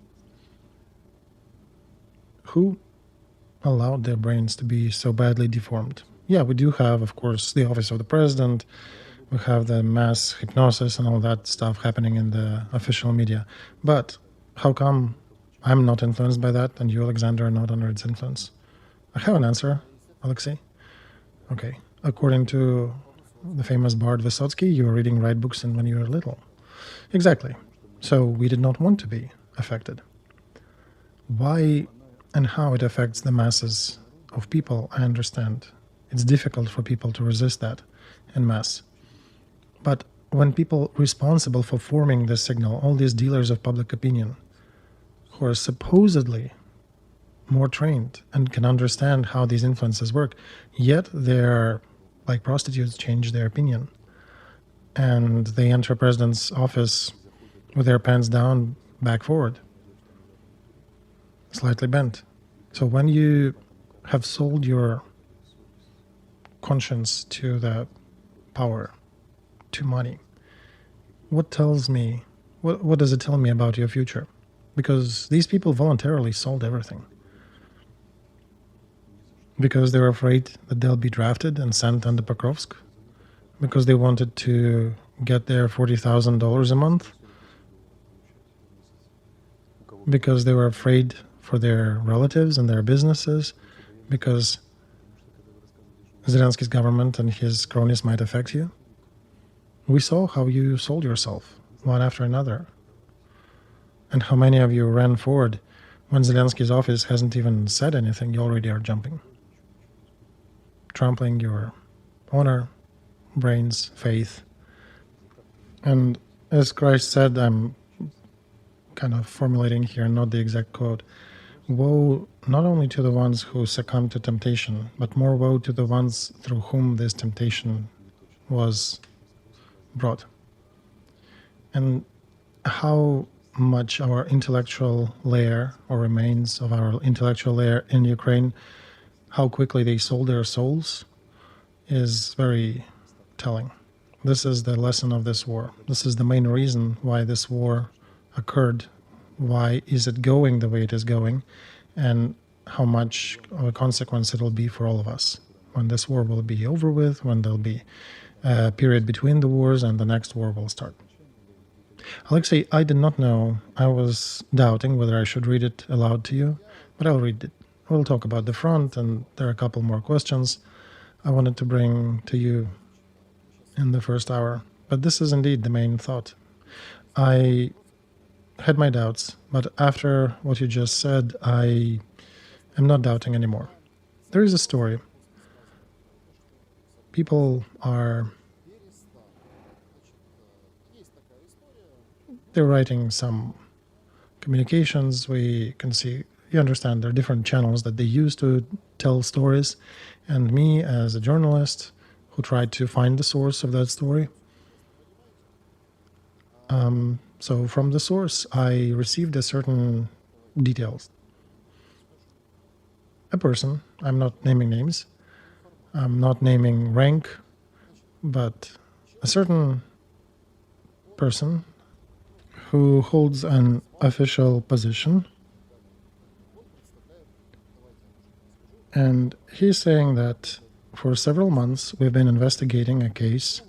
Who allowed their brains to be so badly deformed? Yeah, we do have, of course, the office of the president. We have the mass hypnosis and all that stuff happening in the official media. But how come I'm not influenced by that and you, Alexander, are not under its influence? I have an answer, Alexei. Okay. According to the famous bard Vysotsky, you were reading right books when you were little. Exactly. So we did not want to be affected. Why and how it affects the masses of people, I understand. It's difficult for people to resist that en masse. But when people responsible for forming this signal, all these dealers of public opinion, who are supposedly more trained and can understand how these influences work, yet they're like prostitutes, change their opinion. And they enter president's office with their pants down, back forward, slightly bent. So when you have sold your conscience to the power, to money, what tells me, what does it tell me about your future? Because these people voluntarily sold everything. Because they were afraid that they'll be drafted and sent to Dnipropetrovsk. because they wanted to get their $40,000 a month, because they were afraid for their relatives and their businesses, because Zelensky's government and his cronies might affect you. We saw how you sold yourself, one after another, and how many of you ran forward when Zelensky's office hasn't even said anything. You already are jumping, trampling your honor, brains, faith. And as Christ said, I'm kind of formulating here, not the exact quote, woe not only to the ones who succumb to temptation, but more woe to the ones through whom this temptation was brought. And how much our intellectual layer, or remains of our intellectual layer in Ukraine, how quickly they sold their souls, is very telling. This is the lesson of this war. This is the main reason why this war occurred. Why is it going the way it is going, and how much of a consequence it will be for all of us when this war will be over with, when there'll be a period between the wars and the next war will start. Alexey, I did not know. I was doubting whether I should read it aloud to you, but I'll read it. We'll talk about the front, and there are a couple more questions I wanted to bring to you in the first hour. But this is indeed the main thought. I had my doubts, but after what you just said, I am not doubting anymore. There is a story. People are... they're writing some communications. We can see, you understand, there are different channels that they use to tell stories. And me, as a journalist who tried to find the source of that story, so from the source, I received a certain details. A person, I'm not naming names, I'm not naming rank, but a certain person who holds an official position, and he's saying that for several months we've been investigating a case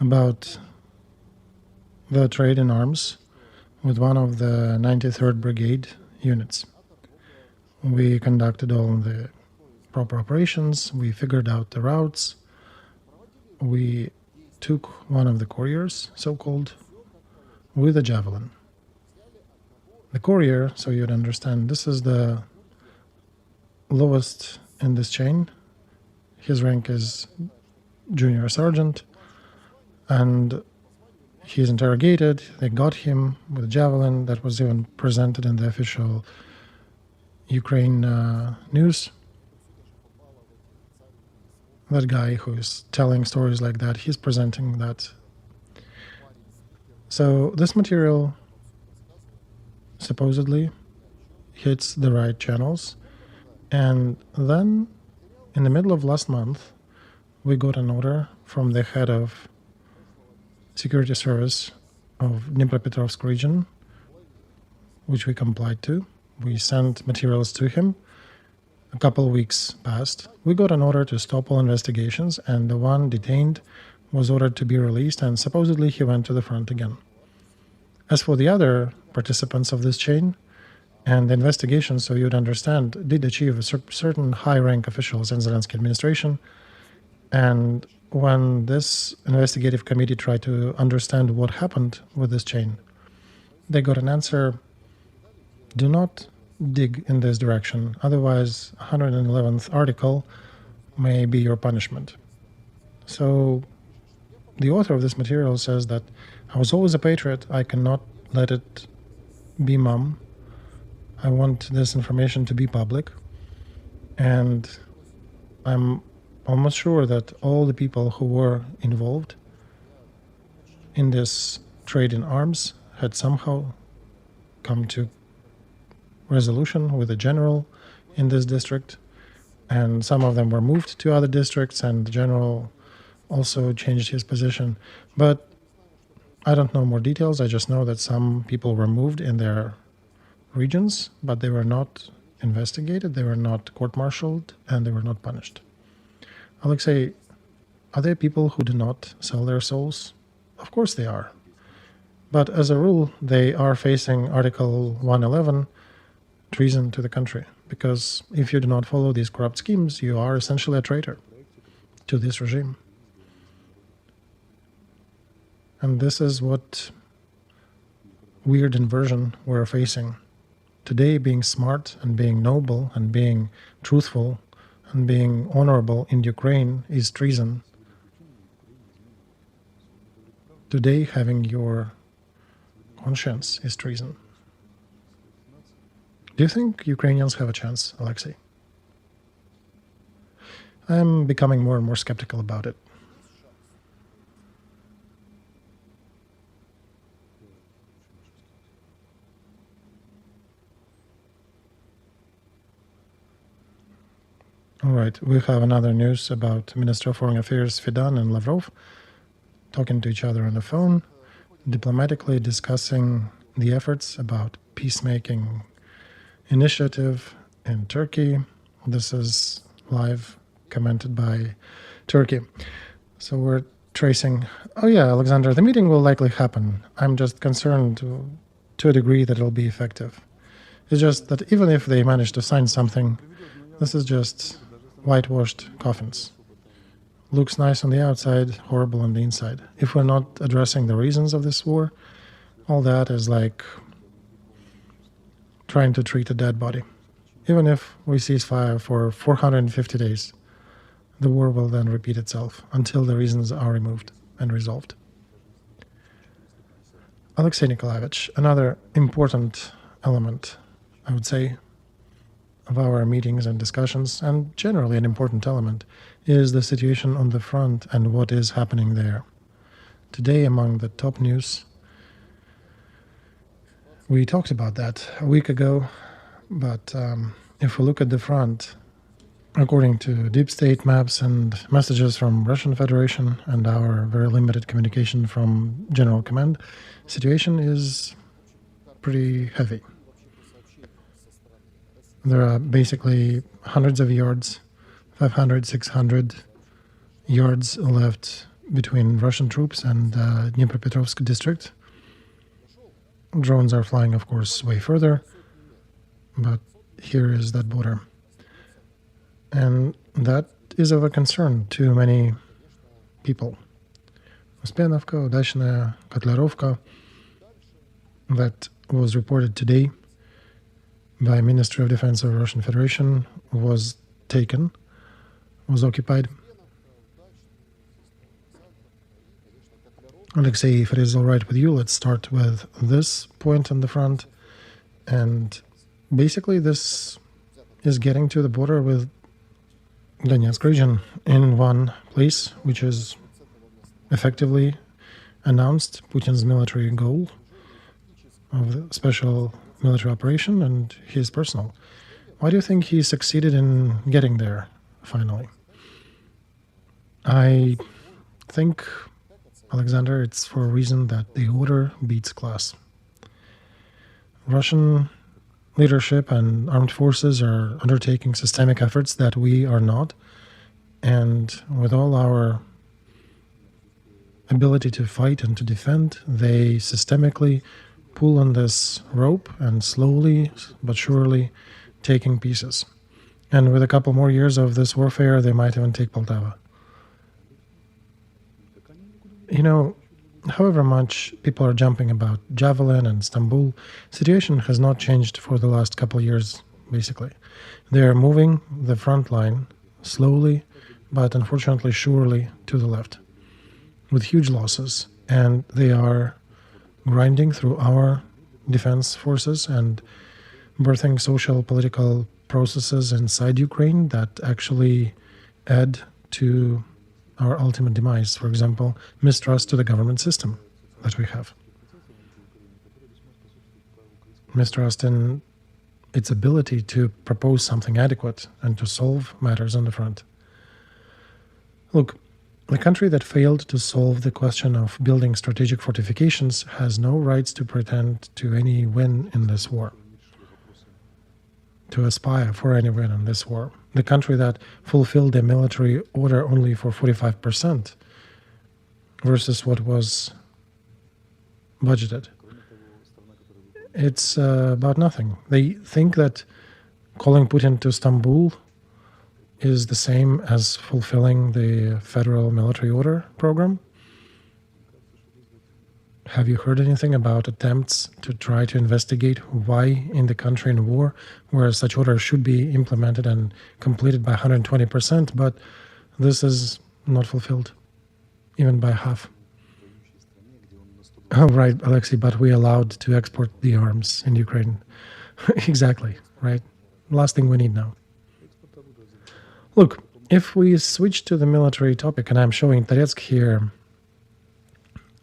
about the trade in arms with one of the 93rd Brigade units. We conducted all the proper operations, we figured out the routes, we took one of the couriers, so-called, with a javelin. The courier, so you'd understand, this is the lowest in this chain. His rank is junior sergeant, and he's interrogated. They got him with a javelin that was even presented in the official Ukraine news. That guy who is telling stories like that, he's presenting that. So this material supposedly hits the right channels, and then in the middle of last month we got an order from the head of security service of Dnipropetrovsk region, which we complied to. We sent materials to him. A couple of weeks passed. We got an order to stop all investigations, and the one detained was ordered to be released, and supposedly he went to the front again. As for the other participants of this chain, and the investigation, so you'd understand, did achieve certain high-rank officials in Zelensky administration, and when this investigative committee tried to understand what happened with this chain, they got an answer: do not dig in this direction, otherwise 111th article may be your punishment. So the author of this material says that I was always a patriot, I cannot let it be mum, I want this information to be public, and I'm almost sure that all the people who were involved in this trade in arms had somehow come to resolution with a general in this district, and some of them were moved to other districts, and the general also changed his position. But I don't know more details. I just know that some people were moved in their regions, but they were not investigated, they were not court-martialed, and they were not punished. Alexey, Are there people who do not sell their souls? Of course they are. But as a rule, they are facing Article 111, treason to the country, because if you do not follow these corrupt schemes, you are essentially a traitor to this regime. And this is what weird inversion we're facing. Today, being smart and being noble and being truthful and being honorable in Ukraine is treason. Today, having your conscience is treason. Do you think Ukrainians have a chance, Alexei? I'm becoming more and more skeptical about it. All right, we have another news about Minister of Foreign Affairs Fidan and Lavrov talking to each other on the phone, diplomatically discussing the efforts about peacemaking initiative in Turkey. This is live commented by Turkey. So we're tracing, oh yeah, Alexander, the meeting will likely happen. I'm just concerned to a degree that it'll be effective. It's just that even if they manage to sign something, this is just whitewashed coffins. Looks nice on the outside, horrible on the inside. If we're not addressing the reasons of this war, all that is like trying to treat a dead body. Even if we cease fire for 450 days, the war will then repeat itself until the reasons are removed and resolved. Alexei Nikolaevich, another important element, I would say, of our meetings and discussions, and generally an important element, is the situation on the front and what is happening there. Today, among the top news, we talked about that a week ago, but if we look at the front, according to deep state maps and messages from Russian Federation and our very limited communication from General Command, situation is pretty heavy. There are basically hundreds of yards, 500, 600 yards left between Russian troops and Dnipropetrovsk district. Drones are flying, of course, way further, but here is that border. And that is of a concern to many people. Uspenovka, Udachnaya, Kotlerovka, that was reported today by Ministry of Defense of Russian Federation, was taken, was occupied. Alexei, if it is all right with you, let's start with this point on the front. And basically this is getting to the border with Donetsk region in one place, which is effectively announced Putin's military goal of the special military operation and his personal. Why do you think he succeeded in getting there, finally? I think, Alexander, it's for a reason that the order beats class. Russian leadership and armed forces are undertaking systemic efforts that we are not, and with all our ability to fight and to defend, they systemically pull on this rope and slowly but surely taking pieces. And with a couple more years of this warfare, they might even take Poltava. You know, however much people are jumping about Javelin and Istanbul, situation has not changed for the last couple years, basically. They are moving the front line slowly, but unfortunately surely to the left, with huge losses. And they are grinding through our defense forces and birthing social political processes inside Ukraine that actually add to our ultimate demise. For example, mistrust to the government system that we have. Mistrust in its ability to propose something adequate and to solve matters on the front. Look, the country that failed to solve the question of building strategic fortifications has no rights to pretend to any win in this war. to aspire for any win in this war. The country that fulfilled the military order only for 45% versus what was budgeted. It's about nothing. They think that calling Putin to Istanbul is the same as fulfilling the federal military order program. Have you heard anything about attempts to try to investigate why in the country in war, where such order should be implemented and completed by 120%, but this is not fulfilled, even by half? Oh, right, Alexei, but we allowed to export the arms in Ukraine. Exactly, right? Last thing we need now. Look, if we switch to the military topic, and I'm showing Toretsk here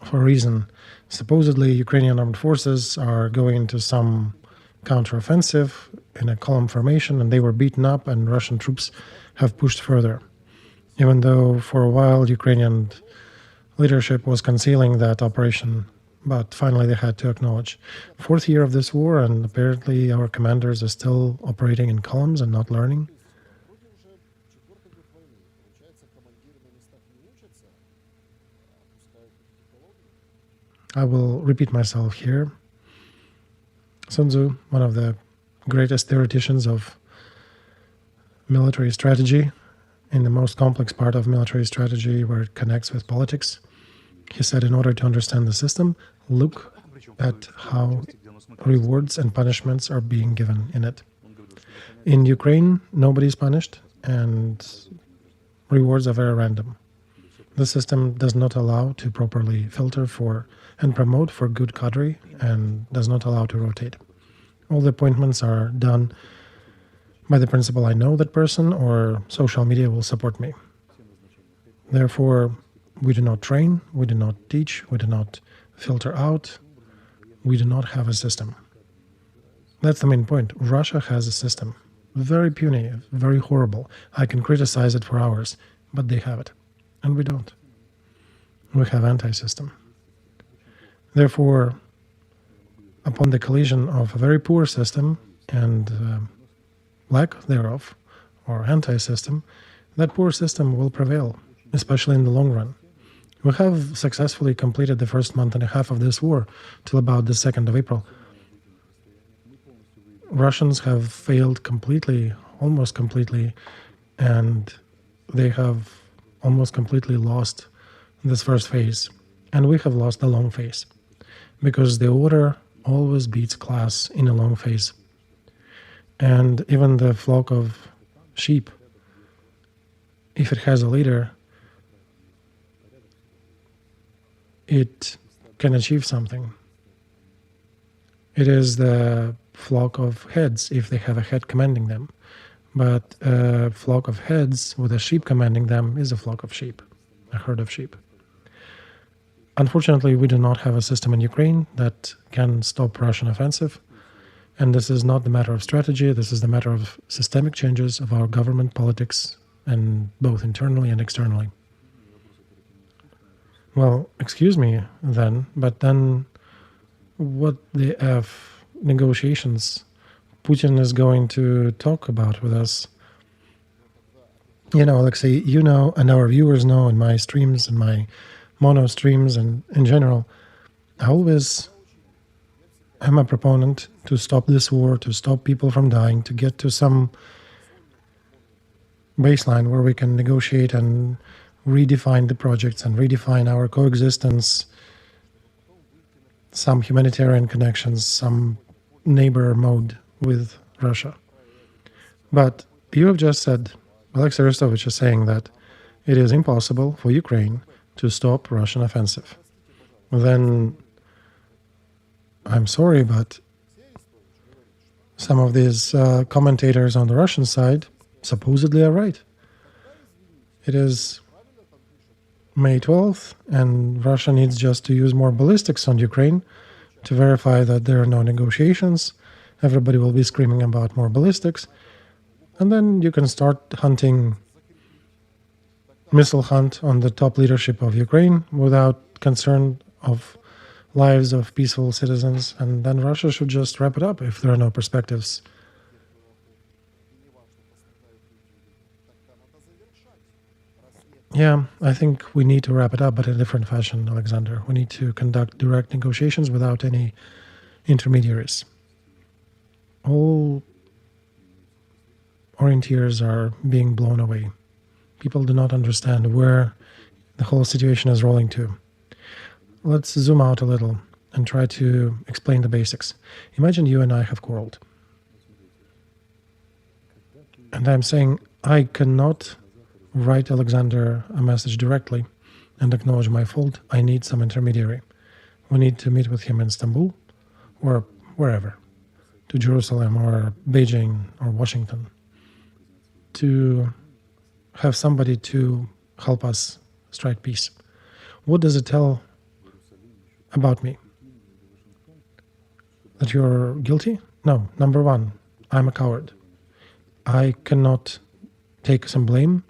for a reason. Supposedly, Ukrainian Armed Forces are going into some counteroffensive in a column formation, and they were beaten up, and Russian troops have pushed further. Even though for a while Ukrainian leadership was concealing that operation, but finally they had to acknowledge. Fourth year of this war, and apparently our commanders are still operating in columns and not learning. I will repeat myself here. Sun Tzu, one of the greatest theoreticians of military strategy, in the most complex part of military strategy where it connects with politics, he said, in order to understand the system, look at how rewards and punishments are being given in it. In Ukraine, nobody is punished, and rewards are very random. The system does not allow to properly filter for and promote for good cadre, and does not allow to rotate. All the appointments are done by the principle, I know that person, or social media will support me. Therefore, we do not train, we do not teach, we do not filter out, we do not have a system. That's the main point. Russia has a system. Very puny, very horrible. I can criticize it for hours, but they have it. And we don't. We have anti-system. Therefore, upon the collision of a very poor system and lack thereof, or anti-system, that poor system will prevail, especially in the long run. We have successfully completed the first month and a half of this war till about the 2nd of April. Russians have failed completely, almost completely, and they have almost completely lost this first phase. And we have lost the long phase, because the order always beats class in a long phase. And even the flock of sheep, if it has a leader, it can achieve something. It is the flock of heads, if they have a head commanding them. But a flock of heads with a sheep commanding them is a flock of sheep, a herd of sheep. Unfortunately, we do not have a system in Ukraine that can stop Russian offensive. And this is not the matter of strategy, this is the matter of systemic changes of our government politics, and both internally and externally. Well, excuse me then, but then what the F negotiations Putin is going to talk about with us? You know, Alexei, you know, and our viewers know in my streams and my mono streams and in general, I always am a proponent to stop this war, to stop people from dying, to get to some baseline where we can negotiate and redefine the projects and redefine our coexistence, some humanitarian connections, some neighbor mode with Russia. But you have just said, Alexey Arestovich is saying that it is impossible for Ukraine to stop Russian offensive. Then I'm sorry, but some of these commentators on the Russian side supposedly are right. It is May 12th, and Russia needs just to use more ballistics on Ukraine to verify that there are no negotiations. Everybody will be screaming about more ballistics. And then you can start hunting, missile hunt on the top leadership of Ukraine without concern of lives of peaceful citizens. And then Russia should just wrap it up if there are no perspectives Yeah, I think we need to wrap it up, but in a different fashion, Alexander. We need to conduct direct negotiations without any intermediaries. All orienteers are being blown away. People do not understand where the whole situation is rolling to. Let's zoom out a little and try to explain the basics. Imagine you and I have quarreled. And I'm saying I cannot write Alexander a message directly and acknowledge my fault. I need some intermediary. We need to meet with him in Istanbul or wherever, to Jerusalem or Beijing or Washington, to have somebody to help us strike peace. What does it tell about me? That you're guilty? No. Number one, I'm a coward. I cannot take some blame,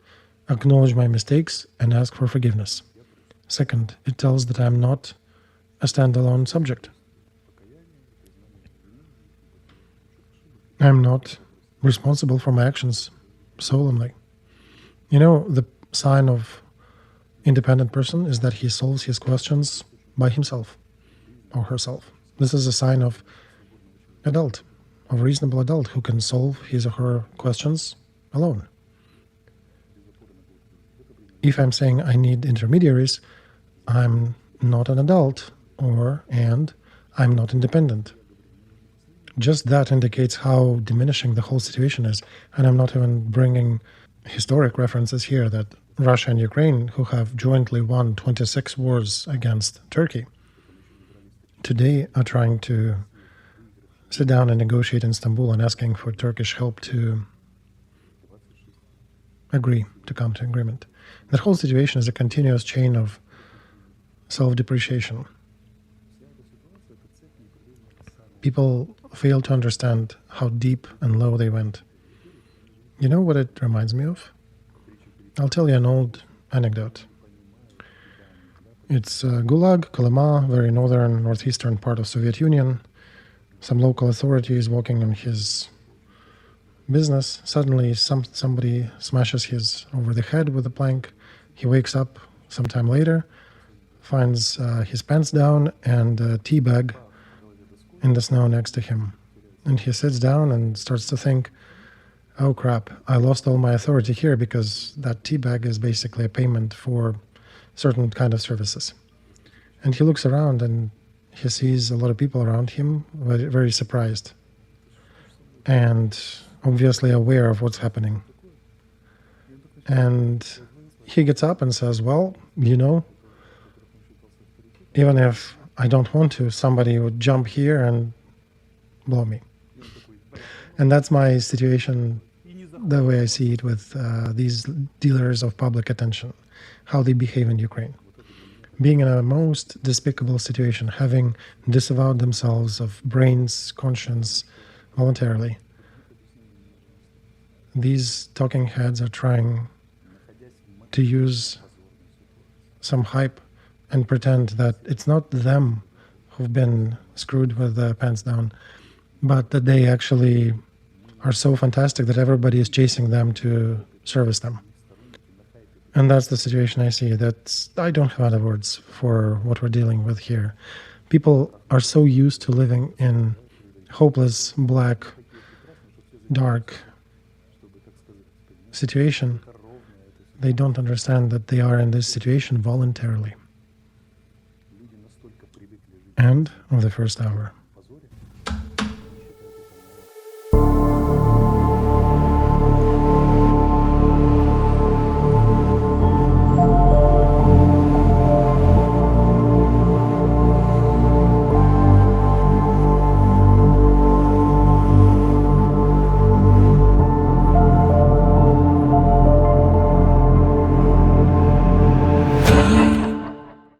acknowledge my mistakes, and ask for forgiveness. Second, it tells that I'm not a standalone subject. I'm not responsible for my actions solemnly. You know, the sign of independent person is that he solves his questions by himself or herself. This is a sign of adult, of reasonable adult who can solve his or her questions alone. If I'm saying I need intermediaries, I'm not an adult and I'm not independent. Just that indicates how diminishing the whole situation is. And I'm not even bringing historic references here that Russia and Ukraine, who have jointly won 26 wars against Turkey, today are trying to sit down and negotiate in Istanbul and asking for Turkish help to agree to come to agreement. That whole situation is a continuous chain of self-depreciation. People fail to understand how deep and low they went. You know what it reminds me of? I'll tell you an old anecdote. It's Gulag, Kolyma, very northern, northeastern part of Soviet Union. Some local authorities walking on his business. Suddenly somebody smashes his over the head with a plank. He wakes up sometime later, finds his pants down and a tea bag in the snow next to him. And he sits down and starts to think, oh crap, I lost all my authority here because that tea bag is basically a payment for certain kind of services. And he looks around and he sees a lot of people around him, very, very surprised and obviously aware of what's happening. And he gets up and says, well, you know, even if I don't want to, somebody would jump here and blow me. And that's my situation, the way I see it with these dealers of public attention, how they behave in Ukraine. Being in a most despicable situation, having disavowed themselves of brains, conscience, voluntarily. These talking heads are trying to use some hype and pretend that it's not them who've been screwed with the pants down, but that they actually are so fantastic that everybody is chasing them to service them. And that's the situation I see. I don't have other words for what we're dealing with here. People are so used to living in hopeless, black, dark situation. They don't understand that they are in this situation voluntarily. End of the first hour.